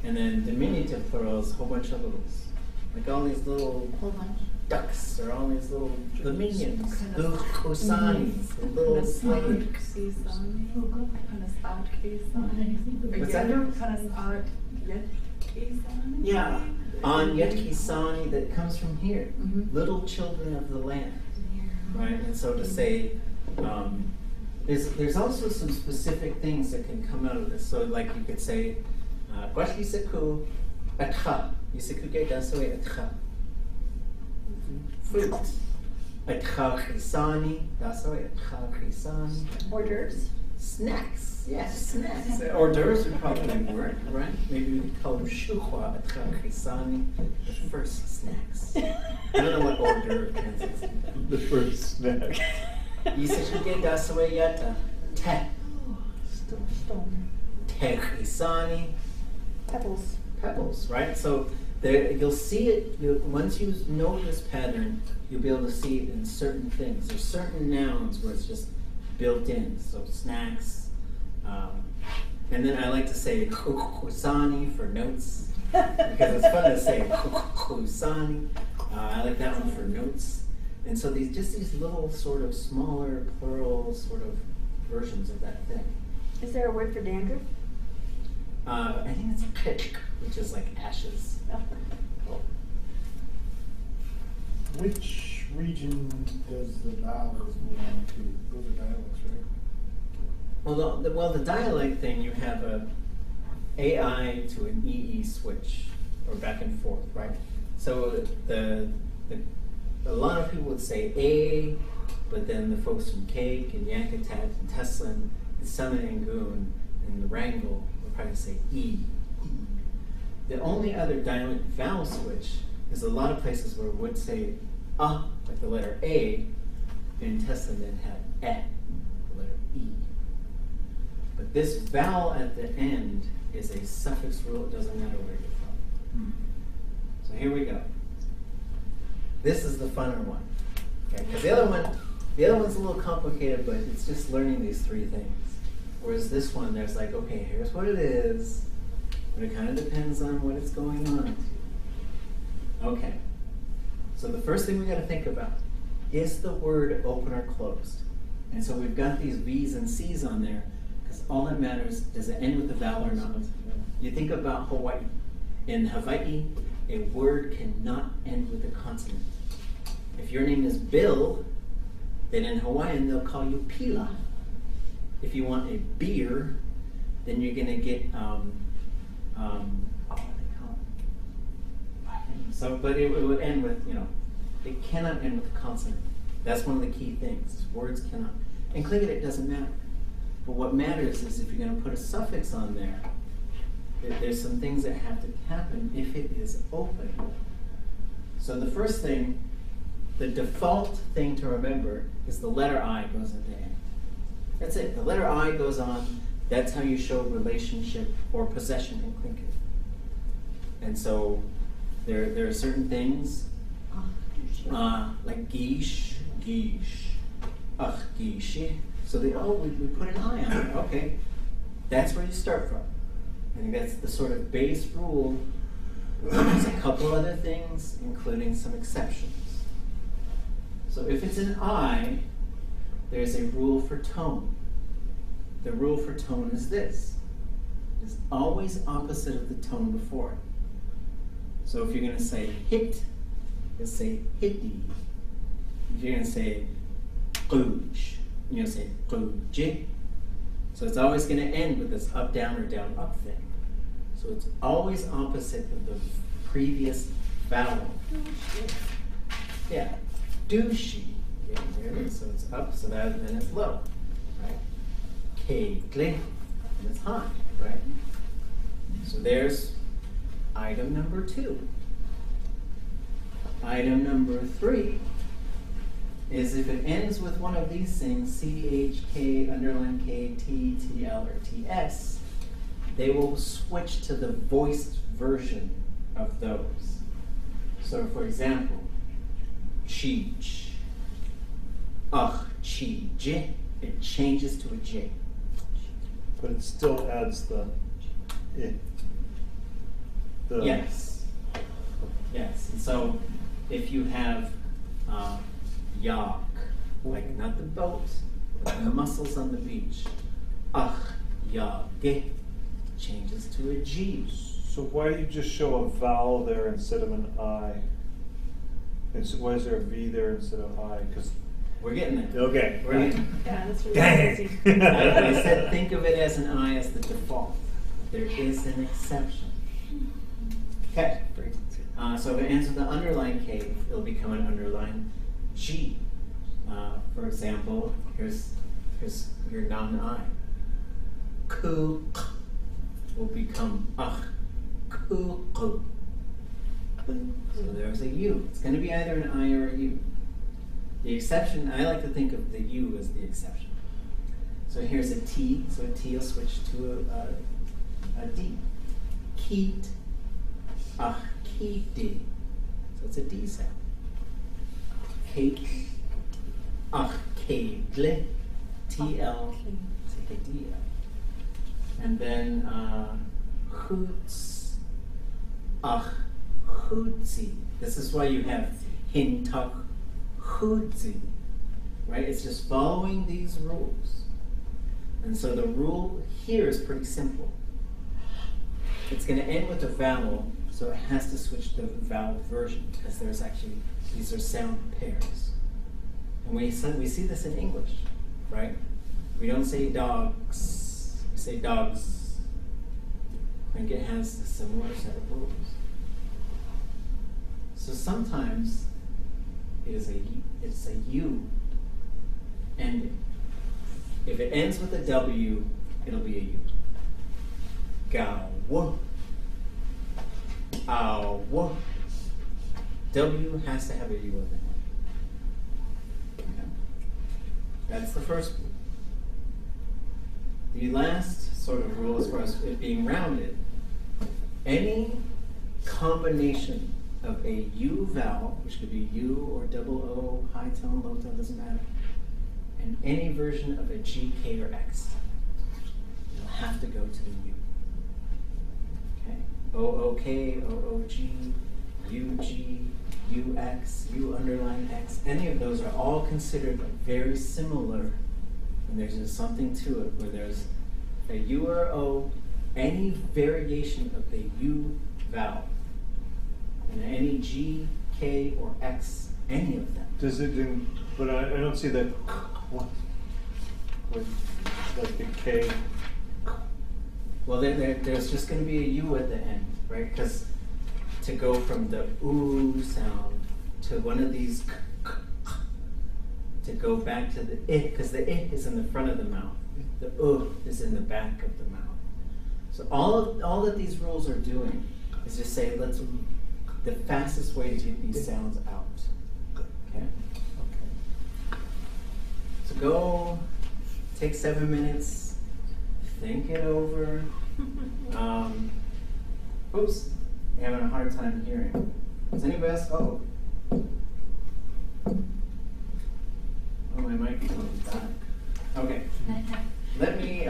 And then diminutive plural is a whole bunch of littles. Like all these little whole bunch. ducks or all these little the minions, the Usani, the little slaves. What's that? Yeah, on Yet Kisani that comes from here, little children of the land, right? And so to say, there's also some specific things that can come out of this. So like you could say, Gwash Yisaku Atcha, Yisaku Ge Dasoi Atcha. Fruit. Atcha Chisani, Dasoi Atcha Chisani. Hors d'oeuvres. Snacks. Yes, snacks. Hors d'oeuvres would probably work, right? Maybe we could call them shuhua atrakisani, the first snacks. I don't know what hors d'oeuvre translates to. The first snack. Yisashige dasawayata. Te. Stone. Tekisani. Pebbles. Pebbles, right? So there, you'll see it, once you know this pattern, you'll be able to see it in certain things. There's certain nouns where it's just built in. So snacks. And then I like to say kusani for notes, because it's fun to say kusani. I like that one for notes. And so these little sort of smaller plural sort of versions of that thing. Is there a word for dandruff? I think it's pitch, which is like ashes. Which region does the vowels belong to? Those are dialects, right? Well, the dialect thing, you have a AI to an EE switch, or back and forth, right? So a lot of people would say A, but then the folks from Cake and Yankutat and Teslin and Semanangoon and the Wrangell would probably say E. The only other dialect vowel switch is a lot of places where it would say like the letter A, and Teslin then had the letter E. But this vowel at the end is a suffix rule. It doesn't matter where you're from. So here we go. This is the funner one. Okay? Because the other one's a little complicated, but it's just learning these three things. Whereas this one, there's like, okay, here's what it is, but it kind of depends on what it's going on to. Okay. So the first thing we got to think about is the word open or closed. And so we've got these V's and C's on there, because all that matters, does it end with a vowel or not? You think about Hawaii. In Hawaii, a word cannot end with a consonant. If your name is Bill, then in Hawaiian they'll call you Pila. If you want a beer, then you're gonna get what do they call it? So, but it would end with, it cannot end with a consonant. That's one of the key things. Words cannot. In Tlingit, it doesn't matter. But what matters is if you're going to put a suffix on there, there's some things that have to happen if it is open. So the first thing, the default thing to remember is the letter I goes at the end. That's it. The letter I goes on. That's how you show relationship or possession in Tlingit. And so there are certain things like gish, gishi. So we put an I on it. Okay, that's where you start from. I think that's the sort of base rule. There's a couple other things, including some exceptions. So if it's an I, there's a rule for tone. The rule for tone is this. It's always opposite of the tone before it. So if you're going to say hit, you'll say hitty. If you're going to say qooch, you're going to say qooji. So it's always going to end with this up, down, or down, up thing. So it's always opposite of the previous vowel. Yeah, douchey. Yeah, there it is. So it's up, so that then it's low, right? Kegli, and it's high, right? So there's item number 2. Item number 3 is if it ends with one of these things, CH, K, underline K, T, TL, or TS, they will switch to the voiced version of those. So for example, cheech, chi, j, it changes to a J. But it still adds the I. Yes. Yes. And so if you have yak, like not the boat, but the mussels on the beach, yage changes to a G. So why do you just show a vowel there instead of an I? And so why is there a V there instead of I? Because we're getting there. Okay. We're getting Yeah, that's really Dang. easy. I said think of it as an I as the default. There is an exception. Okay. So if it ends with an underline K, it'll become an underline G. For example, here's your non-I. ku will become ku. So there's a U. It's going to be either an I or a U. The exception, I like to think of the U as the exception. So here's a T, so a T will switch to a D. Keet, keeti. So it's a D sound. Cake, kedle, TL, it's like a DL. And then hoots, hootsie. This is why you have hintuk, hootsie, right? It's just following these rules. And so the rule here is pretty simple. It's going to end with a vowel, so it has to switch to the vowel version because there's actually, these are sound pairs. And we see this in English, right? We don't say dogs, we say dogs. I think it has a similar set of rules. So sometimes it's a U ending. If it ends with a W, it'll be a U. Gao, ow. W has to have a U in the end. Okay. That's the first rule. The last sort of rule, as far as it being rounded, any combination of a U vowel, which could be U or double O, high tone, low tone, doesn't matter, and any version of a G, K, or X, you'll have to go to the U. Okay? O-O-K, O-O-G, U-G, U-X, U underline X, any of those are all considered very similar, and there's just something to it where there's a U or O, any variation of the U vowel, and any G, K, or X, any of them. Does it do, but I don't see that what? With like the K. Well, there's just going to be a U at the end, right? Because to go from the oo sound to one of these to go back to the I, because the I is in the front of the mouth, the is in the back of the mouth. So all that these rules are doing is just say the fastest way to get these sounds out. Okay. So go, take 7 minutes, think it over. Oops, I'm having a hard time hearing. Does anybody else? Oh, my microphone is back. Okay, let me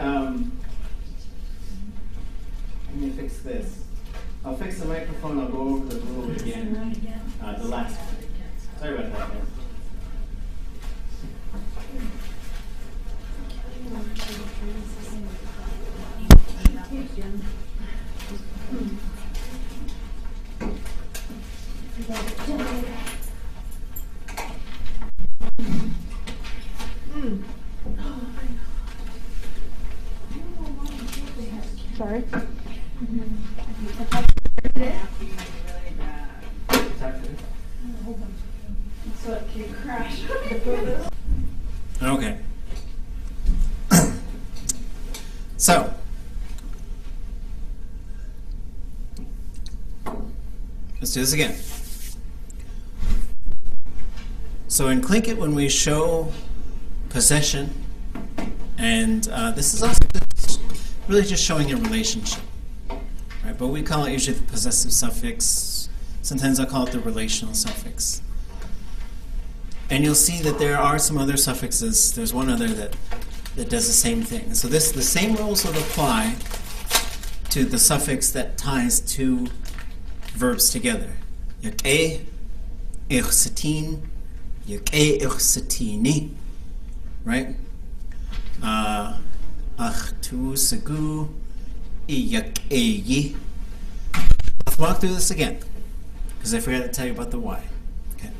fix this. I'll fix the microphone. I'll go over the rule again. The last one. Sorry about that, guys. Sorry. So it can crash. Okay. So, let's do this again. So in Tlingit, when we show possession, and this is also really just showing a relationship, right? But we call it usually the possessive suffix. Sometimes I call it the relational suffix. And you'll see that there are some other suffixes. There's one other that does the same thing. And so the same rules would apply to the suffix that ties two verbs together. Yak-e, ich-satin, yak-e, ich-satini, right? Ach-tu-sagu, iyak-e-yi. Let's walk through this again, because I forgot to tell you about the Y. Okay.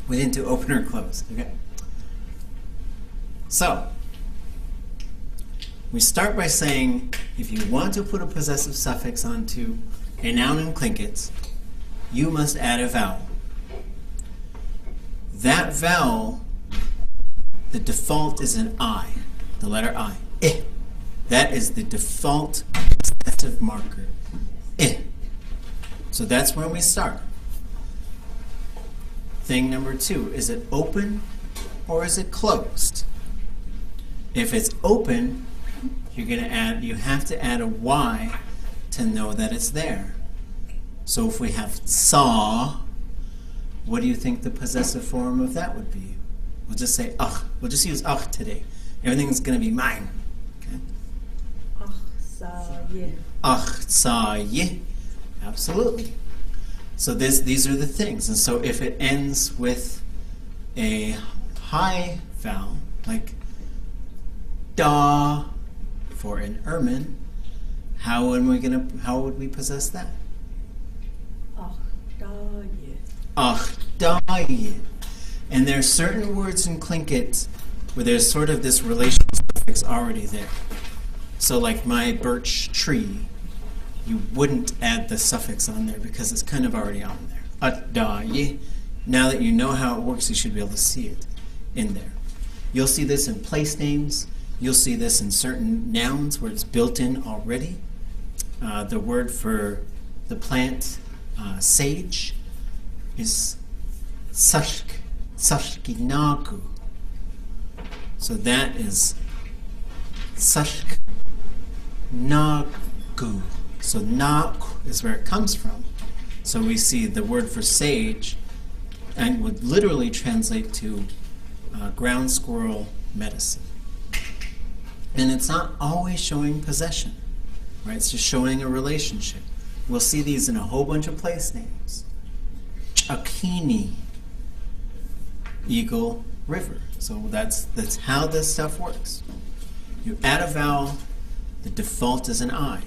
We didn't do open or close. Okay. So, we start by saying, if you want to put a possessive suffix onto a noun in Tlingit, you must add a vowel. That vowel, the default is an I, the letter I. That is the default possessive marker. Eh. So that's where we start. Thing number 2, is it open or is it closed? If it's open, you have to add a Y to know that it's there. So if we have saw, what do you think the possessive form of that would be? We'll just say ach. We'll just use ach today. Everything's going to be mine. Okay? Ach, sa, ye. Ach, sa, ye. Absolutely. So these are the things. And so if it ends with a high vowel, like da for an ermine, how would we possess that? Ach, da, ye. Ach, da, ye. And there are certain words in Tlingit where there's sort of this relational suffix already there. So like my birch tree, you wouldn't add the suffix on there because it's kind of already on there. At da, ye. Now that you know how it works, you should be able to see it in there. You'll see this in place names. You'll see this in certain nouns where it's built in already. The word for the plant sage is sashkinaku. So that is sashkinaku. So nak is where it comes from. So we see the word for sage and would literally translate to ground squirrel medicine. And it's not always showing possession, right? It's just showing a relationship. We'll see these in a whole bunch of place names. Chakini, eagle, river. So that's how this stuff works. You add a vowel, the default is an I.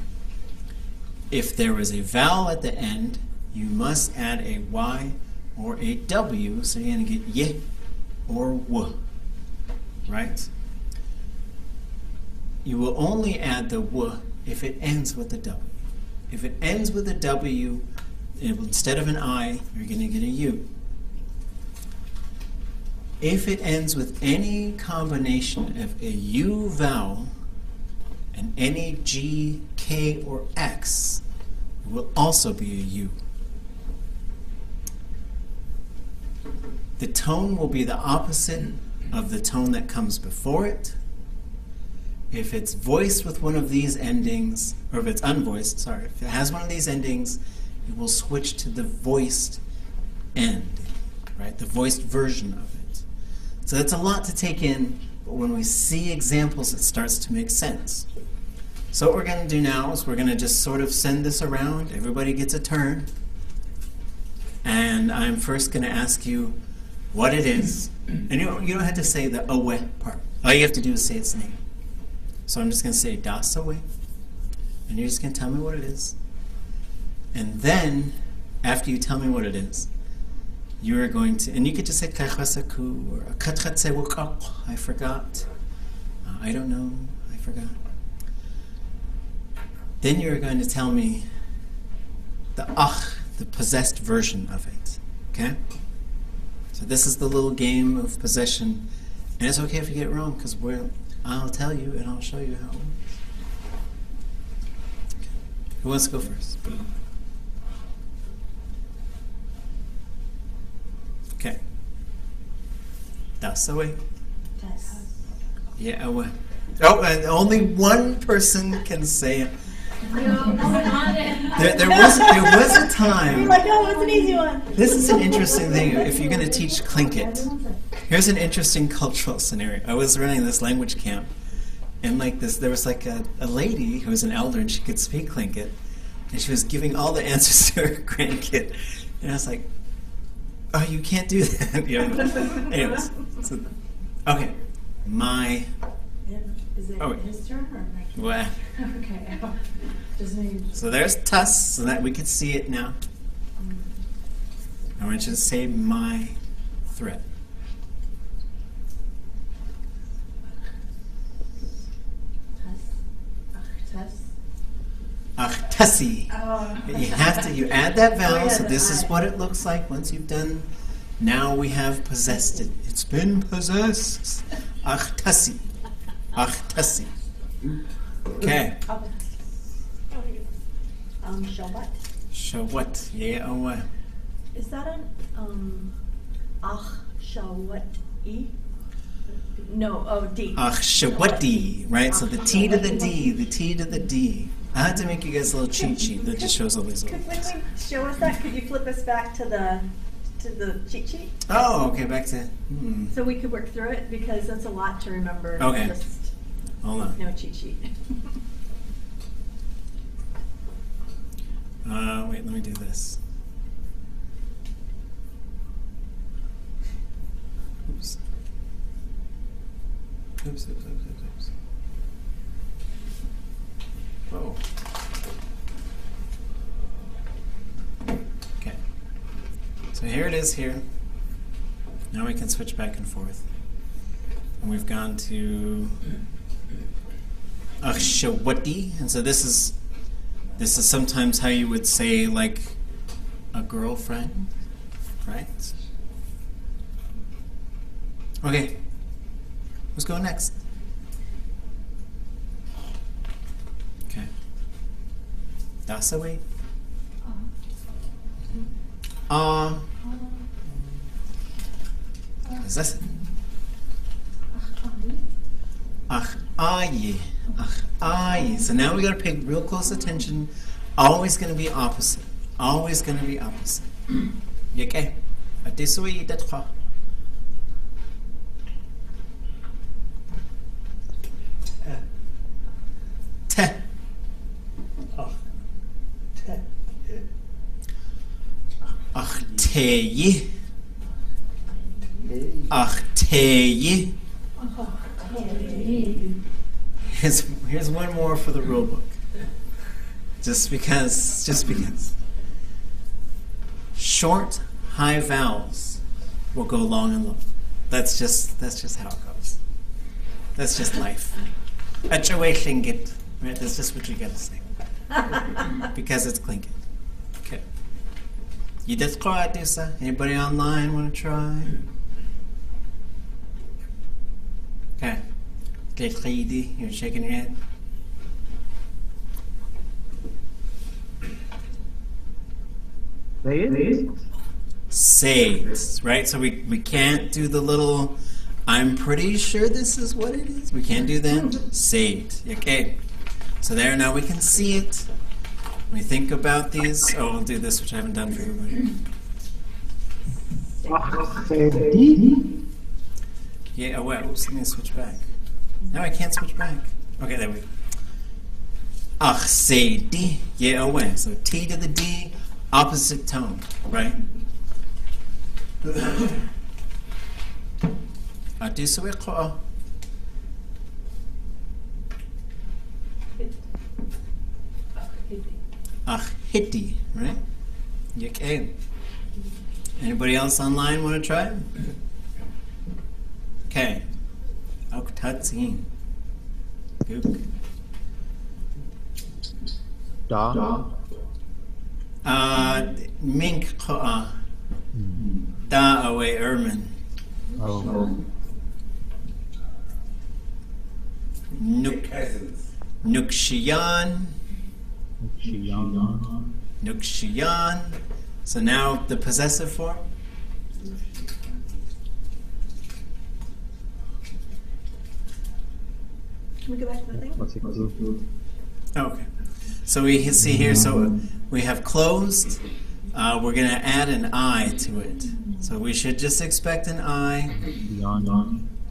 If there is a vowel at the end, you must add a Y or a W, so you're going to get ye or w, right? You will only add the w if it ends with a W. If it ends with a W, instead of an I, you're going to get a U. If it ends with any combination of a U vowel and any G, K, or X, it will also be a U. The tone will be the opposite of the tone that comes before it. If it's voiced with one of these endings, or if it's unvoiced, sorry, if it has one of these endings, it will switch to the voiced end, right? The voiced version of it. So that's a lot to take in, but when we see examples, it starts to make sense. So what we're going to do now is we're going to just sort of send this around. Everybody gets a turn. And I'm first going to ask you what it is. And you don't have to say the awe part. All you have to do is say its name. So I'm just going to say das awe. And you're just going to tell me what it is. And then, after you tell me what it is, you are going to, and you could just say kachasaku or katchatsewukak, I forgot. I don't know, I forgot. Then you're going to tell me the ach, the possessed version of it. Okay? So this is the little game of possession. And it's okay if you get it wrong, because I'll tell you and I'll show you how it works. Okay. Who wants to go first? Okay. Das away. Yeah, away. Oh, and only one person can say it. There was a time. You're like, oh, it's an easy one. This is an interesting thing. If you're going to teach Tlingit, here's an interesting cultural scenario. I was running this language camp, and there was like a lady who was an elder, and she could speak Tlingit, and she was giving all the answers to her grandkid, and I was like, oh, you can't do that. Anyways, so, okay, my. Is it his turn or my turn? Well, Okay. Just need. so there's tus, so that we can see it now. I want you to say my threat. Tussi. You add that vowel, so this is what it looks like once you've done. Now we have possessed it. It's been possessed. Tussi. Tussi. Okay. Shawat. Shawat. Yeah, oh, what? Is that an ach shawat-i? No, oh, D. Ach shawati, right? So the T to the D, the T to the D. I had to make you guys a little cheat sheet that just shows all these little When things. we show us that, could you flip us back to the cheat sheet? Oh, okay, back to. So we could work through it because that's a lot to remember. Okay. Just Hold on. no cheat sheet. Wait, let me do this. Oops. Oops. Whoa. Okay. So here it is here. Now we can switch back and forth. And we've gone to Akshawati. And so this is sometimes how you would say like a girlfriend, right? Okay. Let's go next. Okay. That's away. Is this it? Ach, aye. Ach, aye. So now we gotta pay real close attention. Always gonna be opposite. Always gonna be opposite. Okay. Adisui datcha. Te. Ach, teyi. Ach, teyi. Here's one more for the rule book. Just because. Short, high vowels will go long and low. That's just how it goes. That's just life. Tlingit, right? That's just what you gotta say. Because it's Tlingit. Okay. You just try it, Disa. Anybody online want to try? Okay. You're shaking your head. Say it, right? So we can't do the little, I'm pretty sure this is what it is. We can't do that. Say it. Okay. So there, now we can see it. When we think about these, oh, I'll do this, which I haven't done for everybody. Yeah, oh, wait, oops, let me switch back. No, I can't switch back. Okay, there we go. Ach, say D. Yeah, oh, wait. So T to the D, opposite tone, right? Ach, hitti, right? Okay. Anybody else online want to try? Okay. Auktatzin. Gook. Da. Mink ko'a. Da away ermin. Oh. Nukshiyan. Nukshiyan. So now the possessive form. Can we go back to the thing? Okay. So we see here, so we have closed. We're going to add an I to it. So we should just expect an I.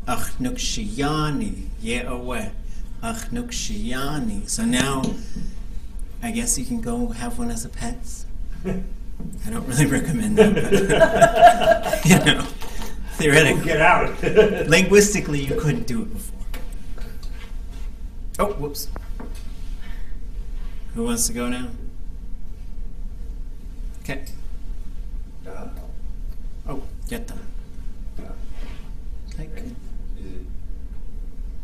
Ach nukshiyani. Ye'aweh. Ach nukshiyani. So now, I guess you can go have one as a pet. I don't really recommend that, but, you know, theoretically. Get out. Linguistically, you couldn't do it before. Oh, whoops. Who wants to go now? Okay. Oh, yatta. Okay,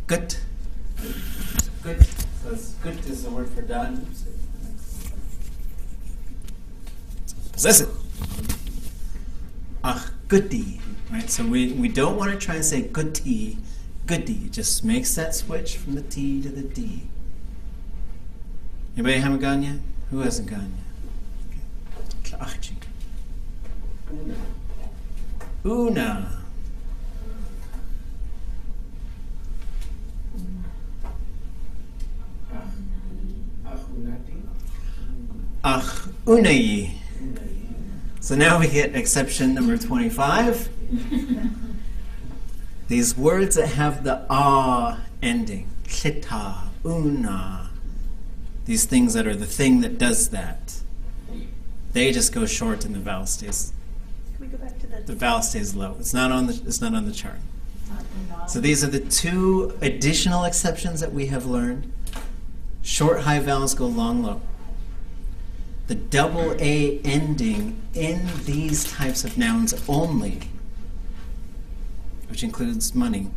good. Good. So good is the word for done. Possess it. Ach, goody. Right? So we don't want to try and say goody, goody. It just makes that switch from the T to the D. Anybody haven't gone yet? Who hasn't gone yet? Okay. Una. Ach unai. So now we get exception number 25. These words that have the ah ending, klita, una, these things that are the thing that does that, they just go short and the vowel stays. Can we go back to the vowel stays low. It's not on the chart. So these are the two additional exceptions that we have learned. Short high vowels go long low. The double A ending in these types of nouns only, which includes money,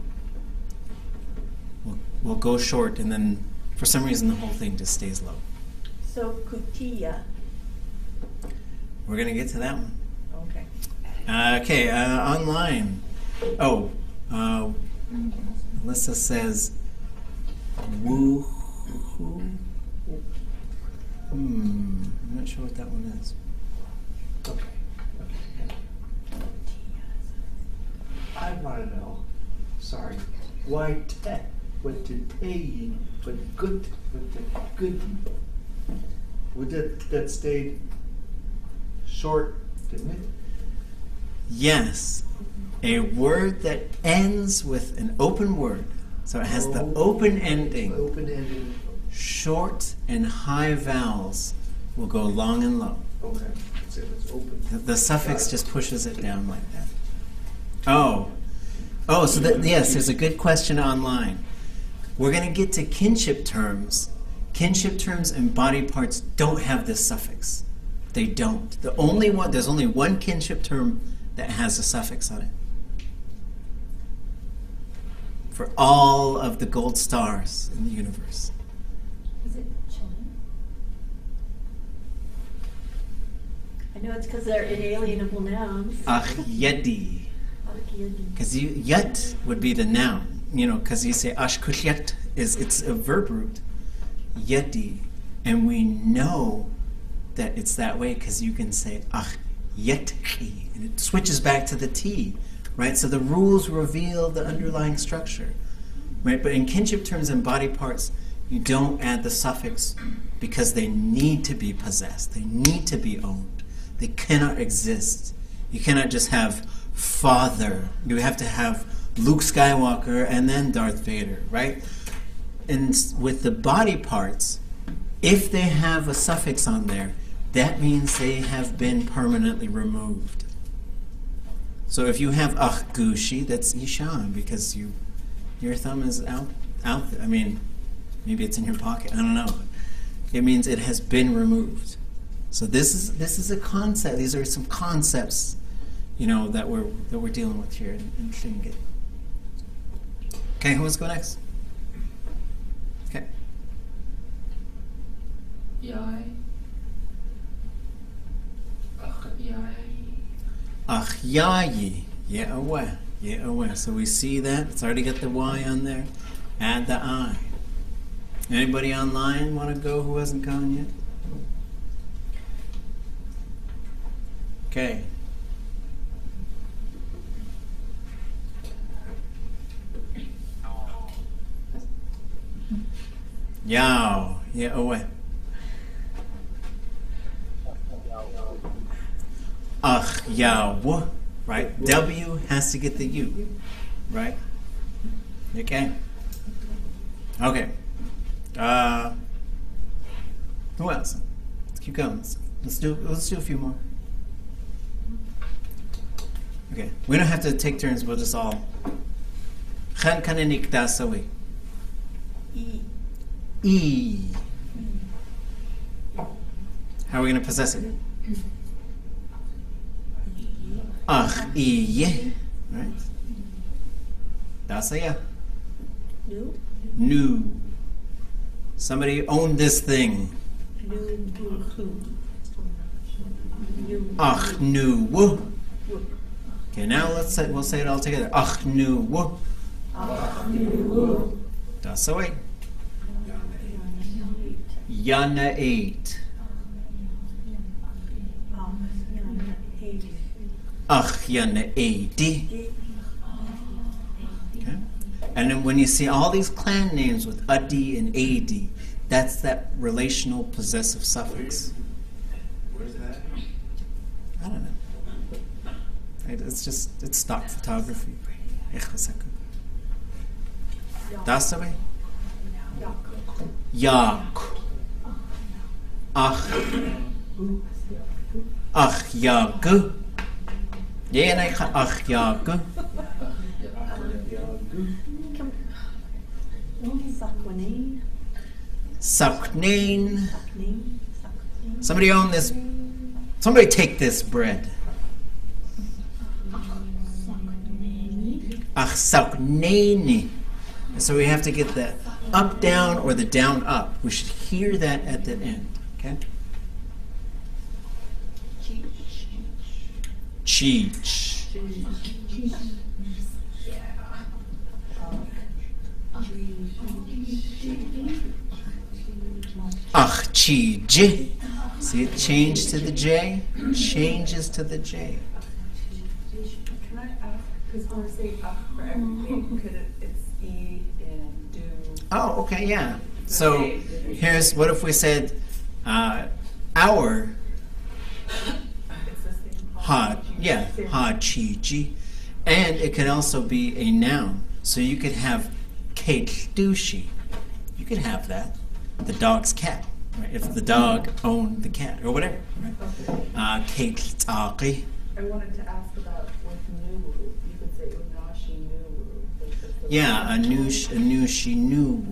will go short, and then for some reason the whole thing just stays low. So kutia. We're going to get to that one. Okay. Online. Oh, Alyssa says, woo. I'm not sure what that one is. Okay. I want to know. Sorry. Why te with the te but good with the good? Would that stayed short, didn't it? Yes. A word that ends with an open word. So it has the open ending. Open ending. Short and high vowels will go long and low. Okay. So it's open. The suffix just pushes it down like that. Yes, there's a good question online. We're going to get to kinship terms. Kinship terms and body parts don't have this suffix. They don't. There's only one kinship term that has a suffix on it. For all of the gold stars in the universe. Is it children? I know it's because they're inalienable nouns. Achyedi. Because yet would be the noun, because you say ashkutyet it's a verb root, yedi, and we know that it's that way because you can say yetki, and it switches back to the T, right? So the rules reveal the underlying structure, right? But in kinship terms and body parts, you don't add the suffix because they need to be possessed, they need to be owned, they cannot exist. You cannot just have father. You have to have Luke Skywalker and then Darth Vader, right? And with the body parts, if they have a suffix on there, that means they have been permanently removed. So if you have achgushi, that's Ishan, because your thumb is out there. I mean, maybe it's in your pocket. I don't know. It means it has been removed. So this is a concept. These are some concepts, that we're dealing with here in Tlingit. Okay, who wants to go next? Okay. Achyayi. Yeah, away. So we see that. It's already got the Y on there. Add the I. Anybody online want to go who hasn't gone yet? Okay. Yao. Yeah, away. Ach, yaw. Right? W has to get the U. Right? Okay. Okay. Who else? Let's keep going. Let's do a few more. Okay. We don't have to take turns, we'll just all. Khan kananik dasawi. E. How are we going to possess it? Ach, iye. Right? Dasaya. Nu. Somebody owned this thing. Ach, nu. Okay, now we'll say it all together. Ach, nu. Dasaway. Yana 8. Ach yana 80. Okay. And then when you see all these clan names with adi and ad, that's that relational possessive suffix. Where's that? I don't know. It's stock photography. Das way? Yak. Ach. Ach yak. Yeah, and I ach yak. Saknain. Somebody own this. Somebody take this bread. Ach saknaini. So we have to get the up down or the down up. We should hear that at the end. Okay. Cheech. Ach, chi, j. See it change to the J? Changes to the J. Can I ask, because when we're saying up for everything, could it's E and do? Oh, okay, yeah. So here's, what if we said our, It's the same. ha, yeah, ha, chi, ji. And it could also be a noun. So you could have kate douchey. You could have that. The dog's cat. Right? If the dog owned the cat, or whatever. Right? Kate taki. I wanted to ask about with new, you could say unashi new. Yeah, anushi nu,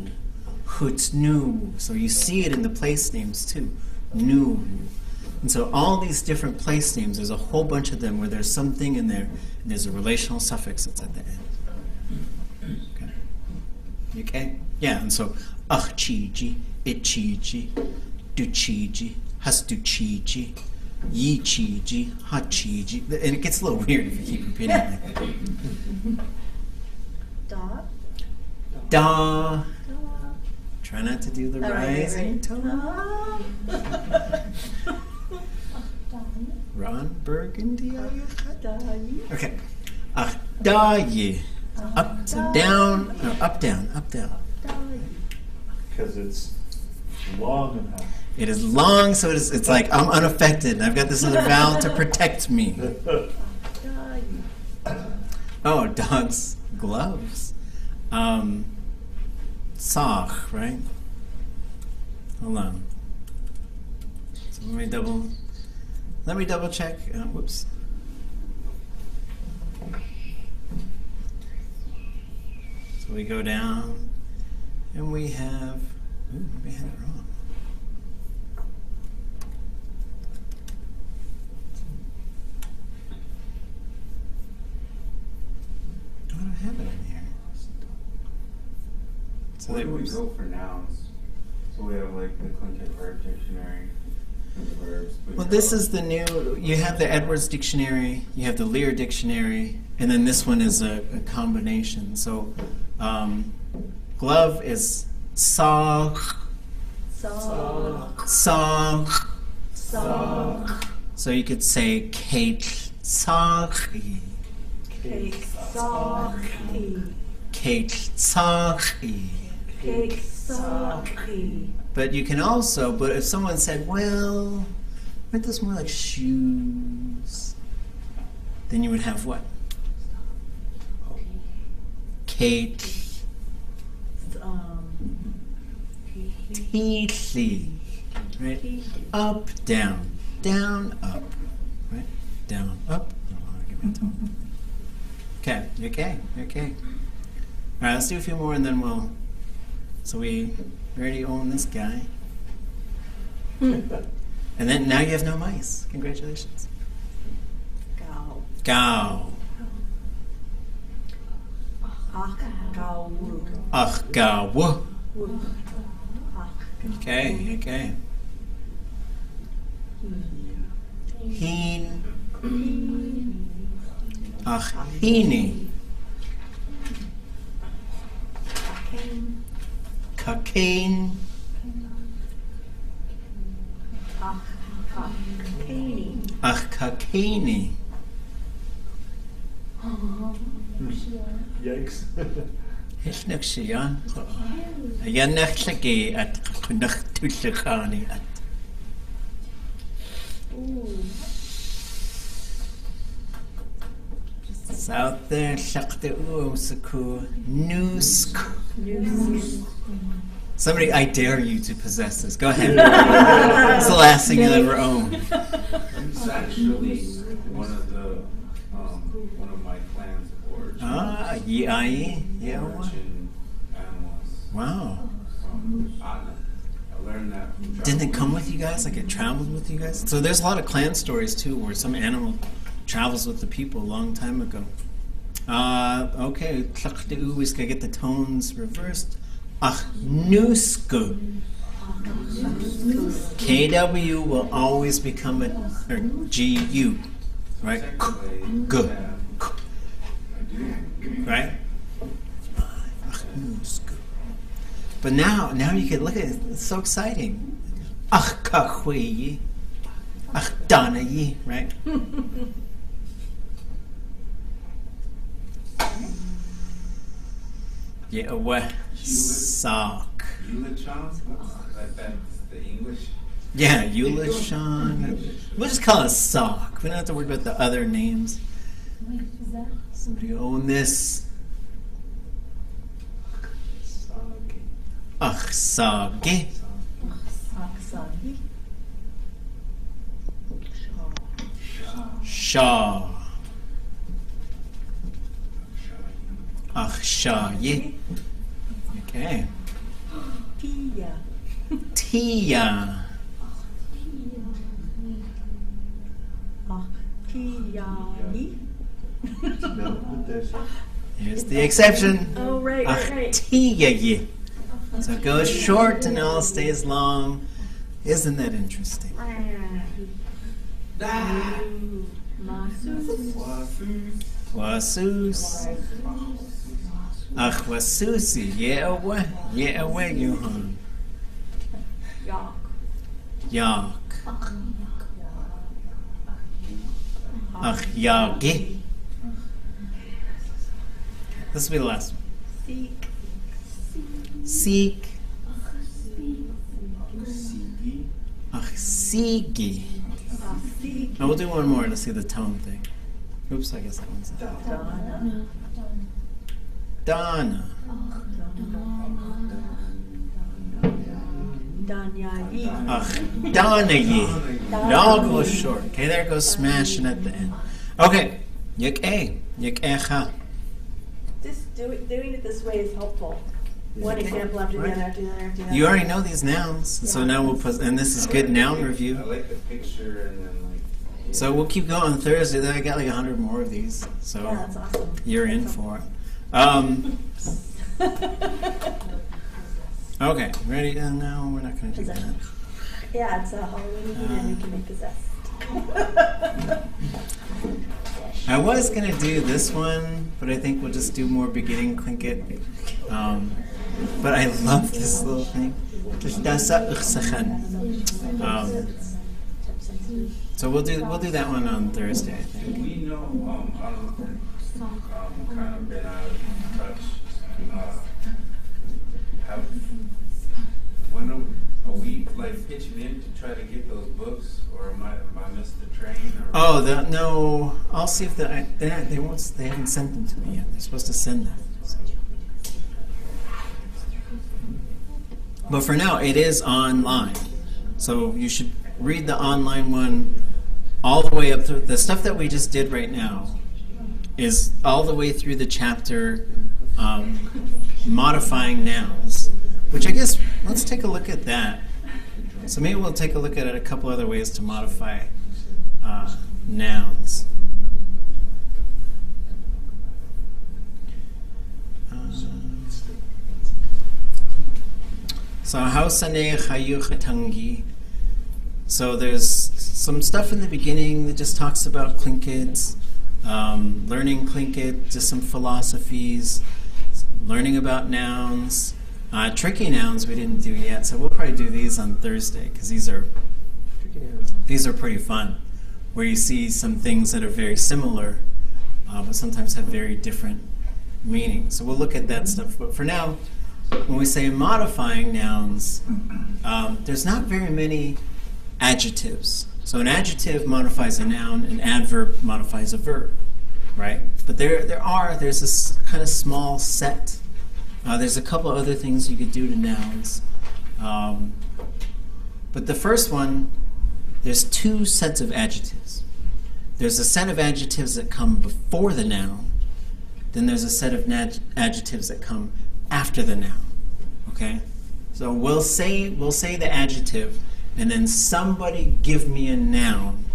huts nu. So you see it in the place names too. Nu. And so all these different place names, there's a whole bunch of them where there's something in there, and there's a relational suffix that's at the end. Okay. Okay? Yeah, and so achiji, ichiji, duchiji, hastuchiji, yichiji, hachiji. And it gets a little weird if you keep repeating it. Da. Da. Try not to do the rising tone. Ron Burgundy. Okay. Ach, da ye. Up to down, or up down, up down. Because it's long enough. It is long, so it's like I'm unaffected, and I've got this other vowel to protect me. Oh, dog's gloves. Sock, right? Hold on. So let me double check. Whoops. So we go down, and we have. Ooh, maybe I had it wrong. I don't have it in here. So Where do we go for nouns? So we have like the Tlingit verb dictionary, and the verbs. Well, this is the new. You have the Edwards dictionary, you have the Lear dictionary, and then this one is a combination. So, glove is sock. Sock. So you could say Kate Socky. Cake socky. Kate Socky. Cake socky. But you can also, but if someone said, well, aren't those more like shoes? Then you would have what? Kate. Teethy. Right? Up, down. Down, up. Right? Down, up. Okay, okay. All right, let's do a few more and then we'll. So we already own this guy. And then now you have no mice. Congratulations. Gao. Ach, gao. Okay. Heen. Ach, heene. Cocaine. Heini. Yikes. Hishnak Shian. Ayanachaki at Kunachtushakani at. It's out there, Shakti Uosaku, Nusk. Somebody, I dare you to possess this. Go ahead. It's the last thing you'll ever own. It's actually one of my clan's origins. Yi. Yeah. Origin animals. Wow. From Anna. I learned that from Didn't it come with you guys? Like it traveled with you guys? So there's a lot of clan stories too, where some animal travels with the people a long time ago. Okay, we gotta get the tones reversed. Nusku. KW will always become a GU, right? G. Right? But now you can look at it. It's so exciting. Kahwi. Danayi, right? Yeah, what? Sock. Eulachon? That's the English? Yeah, Eulachon. We'll just call it sock. We don't have to worry about the other names. Wait, is that? Somebody own this. Achsagi. Shaw. Achshayi. Okay. Tia. Here's the exception. Oh, right. Tia. So it goes short and all stays long. Isn't that interesting? Wasus. Wasusi. Yeah, away, Yuhan. Yak. Yagi. This will be the last one. Seek. Sigi. Now we'll do one more to see the tone thing. Oops, I guess that one's Donna. Donna-yi. It all goes short. Okay, there it goes smashing at the end. Okay, yik-a, yik-echa. Just doing it this way is helpful. One example after the other, after the other, after the other. You already know these nouns, so now we'll put, and this is good noun review. I like the picture and then like. So we'll keep going on Thursday. Then I got like 100 more of these, so Yeah, that's awesome. you're in for it. Okay, ready? No, we're not going to do that. Yeah, it's a Halloween and you can be possessed. I was going to do this one, but I think we'll just do more beginning Tlingit. But I love this little thing. So we'll do that one on Thursday, I think. Do we know, kind of been out of touch, when are we like pitching in to try to get those books, or am I missed the train? Or Oh, no. I'll see if they haven't sent them to me yet. They're supposed to send them. So. But for now, it is online. So you should read the online one all the way up through. The stuff that we just did right now is all the way through the chapter modifying nouns, which I guess, let's take a look at that. So maybe we'll take a look at it a couple other ways to modify nouns. So hausane chayu chatangi. So there's some stuff in the beginning that just talks about Tlingit, learning Tlingit, just some philosophies, learning about nouns. Tricky nouns we didn't do yet, so we'll probably do these on Thursday because these are pretty fun. where you see some things that are very similar, but sometimes have very different meanings. So we'll look at that stuff. But for now, when we say modifying nouns, there's not very many adjectives. So an adjective modifies a noun, an adverb modifies a verb, right? But there's this kind of small set. There's a couple other things you could do to nouns. But the first one, there's two sets of adjectives. There's a set of adjectives that come before the noun. Then there's a set of adjectives that come after the noun. Okay? So we'll say the adjective, and then somebody give me a noun,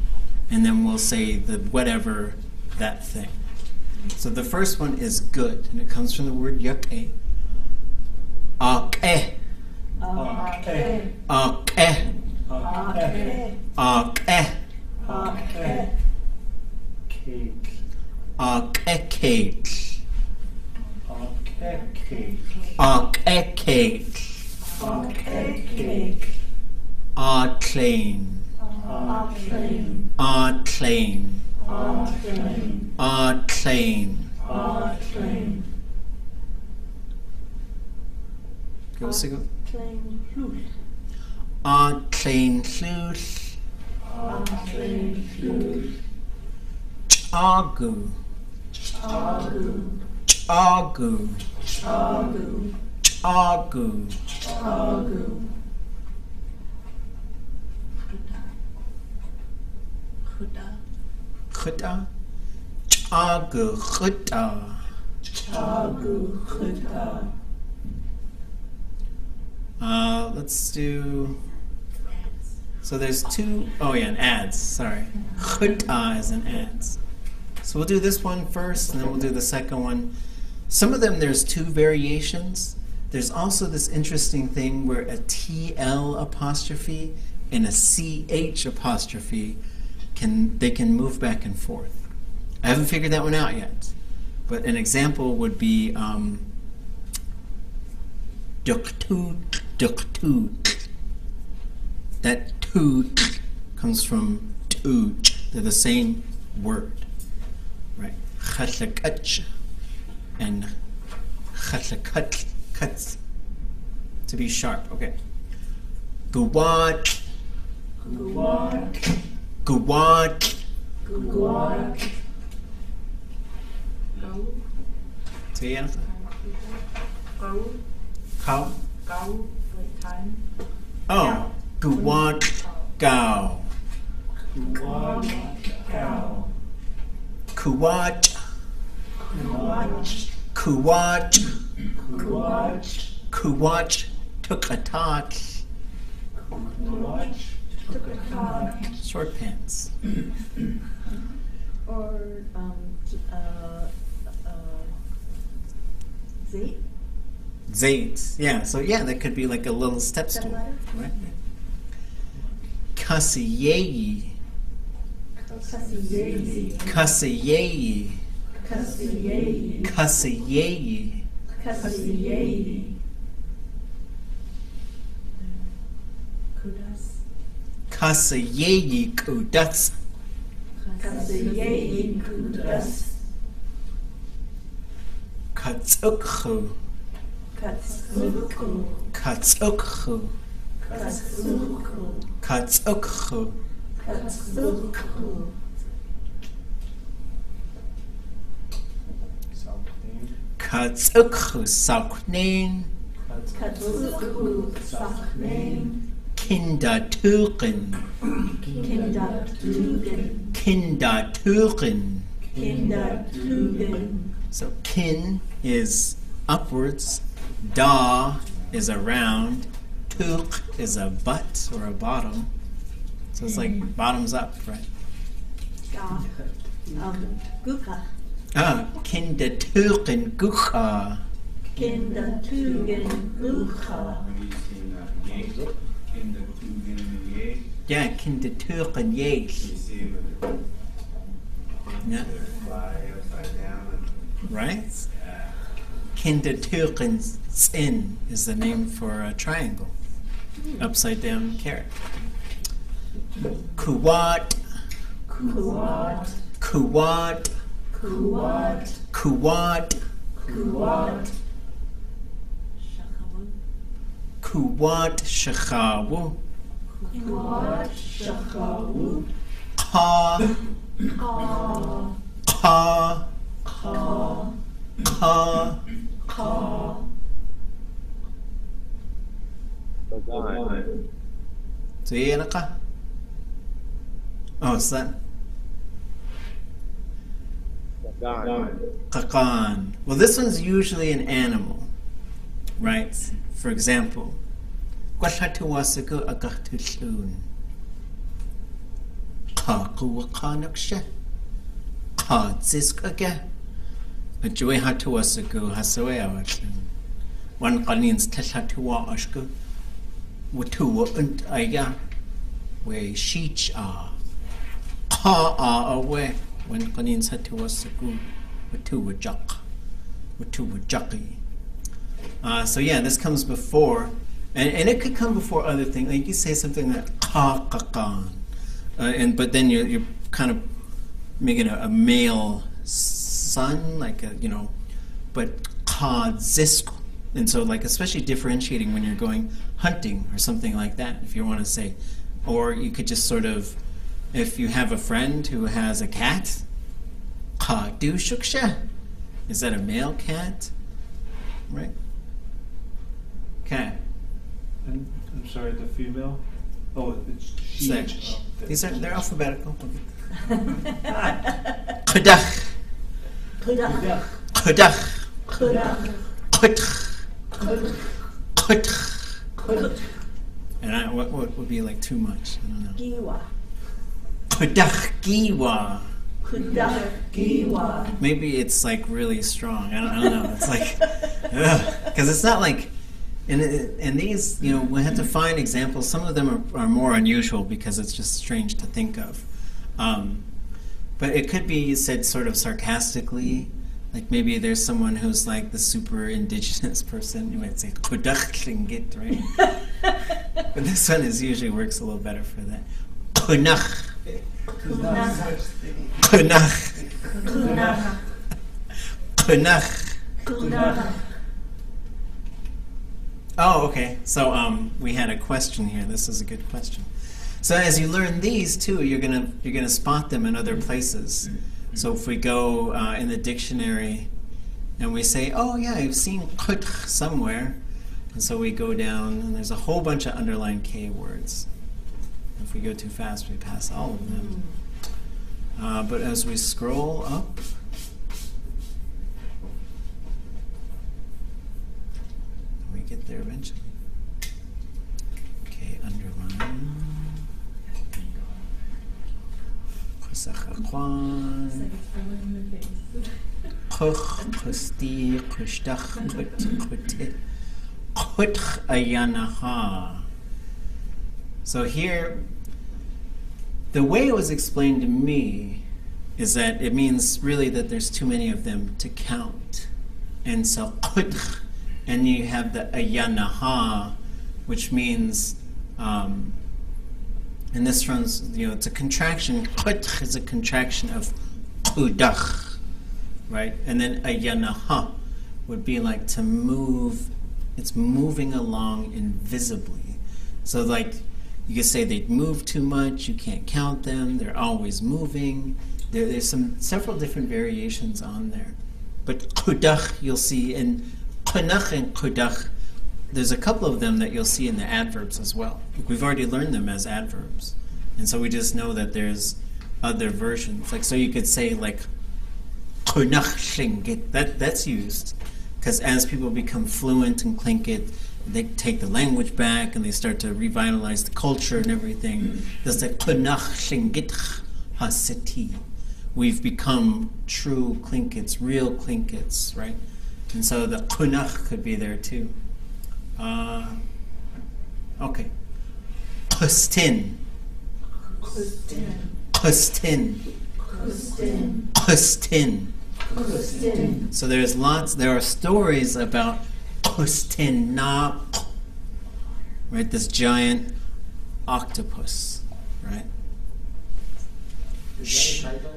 and then we'll say the whatever that thing. So the first one is good, and it comes from the word yake. Ake. Ake. Ake. Ake. Cake. Ake cake. Cake. Ake cake. Cake. Clean. Clean. Clean. Go single. Clean loose. Chagu. Chagu. Chagu. Khuda. Chagu khuda. Let's do. So there's two. Oh yeah, an ads. Sorry, khuda is an ads. So we'll do this one first, and then we'll do the second one. Some of them there's two variations. There's also this interesting thing where a TL apostrophe and a CH apostrophe can move back and forth. I haven't figured that one out yet, but an example would be duktoot. That toot comes from toot. They're the same word, right? Chatlakach and chatlakat, cuts to be sharp. Okay. Guwat. Guwat. Guwat. Guwat. Say it. Cow. Go. Like time. Oh. Guwat. Gao. Guwat. Kuwat. Kuwat. Kuwat took a tot. Short pants. Or zait. Zait. Yeah, so yeah, that could be like a little step stool. Right? Kasiyeyi. Kasiyeyi. Kasiyeyi. Kasiyeyi. Kasiyeyi. Kasiyeyi. Kudas. Kasiyeyi kudas. Kasiyeyi kudas. Katsukhu. Katsukhu. Katsukhu. Katsukhu. Katsukhu. Katsukhu. Katsukhu saknin. Katsukhu saknin. Kindertuchen. Kindertuchen. Kindertuchen. Kindertuchen. So kin is upwards, da is around, tuk is a butt or a bottom. So it's like bottoms up, right? Gucha. Kindertuchen gucha. Kindertuchen gucha. Yeah, kindertuchen yes. Yeah. Right? Kindertuchen Zin is the name for a triangle. Upside down carrot. Kuwat. Kuwat. Kuwat. Kuwat. Kuwat. Kuwat. Kuwat shachawu. Kuwat. Shachawu. Ka. Ka. Ka. Ka. Ka. Ka. So yan ka. Oh, son. Kakan. Well, this one's usually an animal, right? For example, Kwashatuwasaku agahtushun. Kakuwakanaksha. Kadziskaga. Ajue hatuwasaku hasawayawashun. One kanins tashatuwa ashku. Watuwa unt aya. We sheech ah. Ka away. When kanins hatuwasaku. Watuwa jak. Watuwa jaki. So yeah, this comes before, and it could come before other things. Like you say something like ka kakan, but then you're kind of making a male son, like but ka zisk, and so like especially differentiating when you're going hunting or something like that. If you want to say, or you could just sort of, if you have a friend who has a cat, ka du shuksha, is that a male cat, right? Okay. And I'm sorry, the female? Oh, it's she. Six. Oh, They're alphabetical. Kudach. Kudach. Kudach. Kudach. Kudach. Kudach. And what would be like too much? I don't know. Giwa. Kudach giwa. Kudach giwa. Maybe it's like really strong. I don't know. It's like, because it's not like. And these, we have to find examples. Some of them are more unusual because it's just strange to think of. But it could be said sort of sarcastically, like maybe there's someone who's like the super indigenous person. You might say, Kudach Tlingit, right? But this one usually works a little better for that. Kunach. Kunach. Kunach. Kunach. Kunach. Oh, okay. So we had a question here. This is a good question. So as you learn these too, you're gonna spot them in other places. So if we go in the dictionary and we say, "Oh yeah, I've seen kutch somewhere," and so we go down and there's a whole bunch of underlined K words. If we go too fast, we pass all of them. But as we scroll up. We get there eventually. Okay, underline. Kusachakwan. Kuch, kusti, kushtach, kutit, kutch ayanaha. So here, the way it was explained to me is that it means really that there's too many of them to count. And so kutch. And you have the ayanaha, which means, and this runs, it's a contraction. Kutch is a contraction of kudach, right? And then ayanaha would be like to move. It's moving along invisibly. So like you could say they move too much. You can't count them. They're always moving. There's several different variations on there, but kudach you'll see in. Kunach and kudach, there's a couple of them that you'll see in the adverbs as well. We've already learned them as adverbs. And so we just know that there's other versions. Like, so you could say like, kunach Tlingit, that's used. Because as people become fluent in Tlingit, they take the language back and they start to revitalize the culture and everything. There's like, kunach Tlingit hasiti. We've become true Tlingits, real Tlingits, right? And so the kunach could be there too. Okay. Kustin. Kustin. Kustin. Kustin. Kustin. Kustin. So there are stories about Kustin na, right? This giant octopus, right? Is that a typo?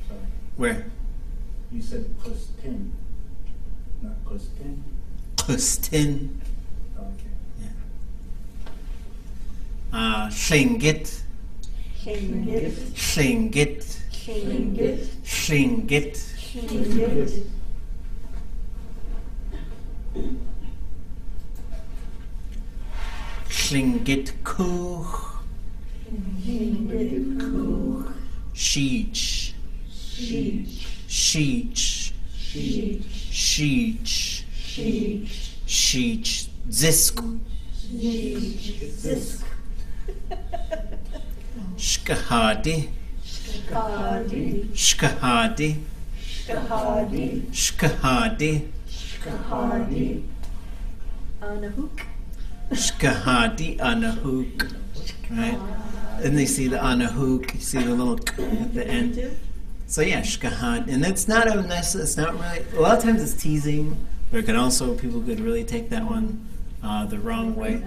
Sorry. Where? You said Kostin, not Kostin? Kustin. Okay. Tlingit. Tlingit. Tlingit. Tlingit. Tlingit. Tlingit. Tlingit kuch. Tlingit kuch. Sheech. Sheech. Sheech. Sheech. Sheech. Sheech. Sheech. Zisk. Zisk. Shkahadi. Shkahadi. Shkahadi. Shkahadi. Shkahadi. Shkahadi. Anahook. Shkahadi anahook. Right? And they see the anahook, you see the little at the end. So yeah, shkahad. And that's not it's not really, a lot of times it's teasing, but it can also, people could really take that one the wrong way.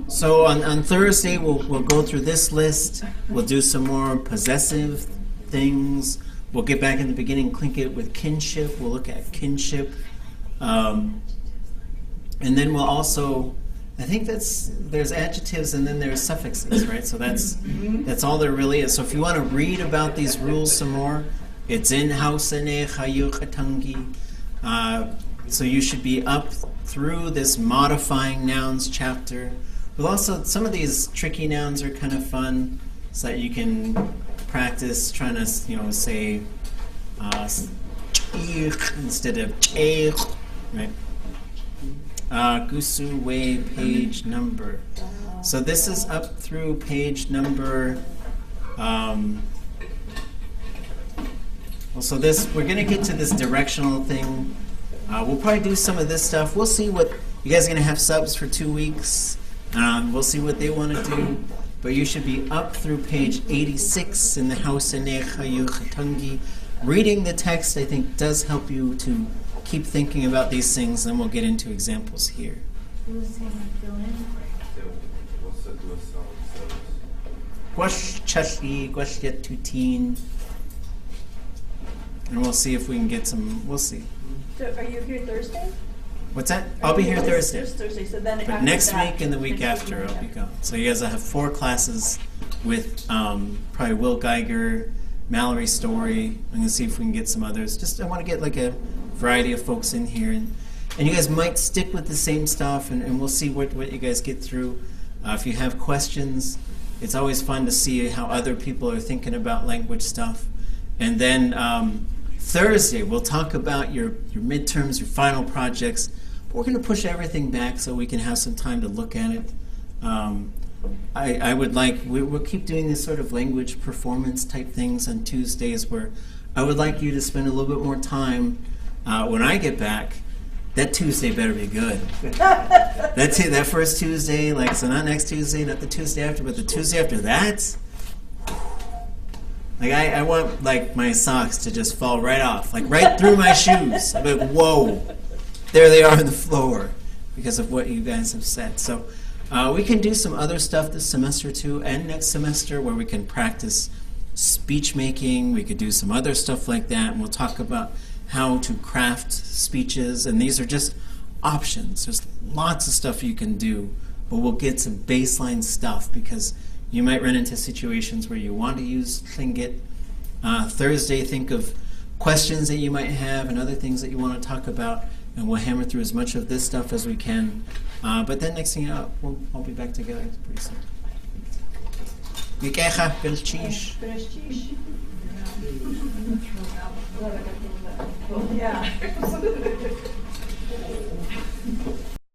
So on Thursday, we'll go through this list. We'll do some more possessive things. We'll get back in the beginning, Tlingit with kinship. We'll look at kinship. And then we'll also, I think there's adjectives and then there's suffixes, right? So that's all there really is. So if you want to read about these rules some more, it's in Hausane Chayuchatangi. So you should be up through this modifying nouns chapter. But also, some of these tricky nouns are kind of fun, so that you can practice trying to, say instead of right? Gusu Wei page number. So this is up through page number. So we're going to get to this directional thing. We'll probably do some of this stuff. We'll see what you guys are going to have subs for 2 weeks. We'll see what they want to do. But you should be up through page 86 in the Hausane Chayuchatangi. Reading the text, I think, does help you to keep thinking about these things, and we'll get into examples here. Gwash chashi, gwash yet tutin. And we'll see if we can get some, we'll see. So are you here Thursday? What's that? I'll be here Thursday. This Thursday, so then But after next that, week and the week next after, week, I'll be gone. So you guys will have 4 classes with probably Will Geiger, Mallory Story. I'm going to see if we can get some others. I want to get like a variety of folks in here. And you guys might stick with the same stuff, and we'll see what you guys get through. If you have questions, it's always fun to see how other people are thinking about language stuff. And then Thursday, we'll talk about your midterms, your final projects. But we're going to push everything back so we can have some time to look at it. I would like, we'll keep doing this sort of language performance type things on Tuesdays, where I would like you to spend a little bit more time when I get back. That Tuesday better be good. That first Tuesday, so not next Tuesday, not the Tuesday after, but the Tuesday after that. I want my socks to just fall right off, right through my shoes. I'm like, whoa, there they are on the floor because of what you guys have said. So we can do some other stuff this semester too, and next semester, where we can practice speech making. We could do some other stuff like that, and we'll talk about how to craft speeches, and these are just options. There's lots of stuff you can do, but we'll get some baseline stuff because you might run into situations where you want to use Tlingit. Thursday, think of questions that you might have and other things that you want to talk about, and we'll hammer through as much of this stuff as we can. But then next thing out, we'll all be back together pretty soon. Yeah.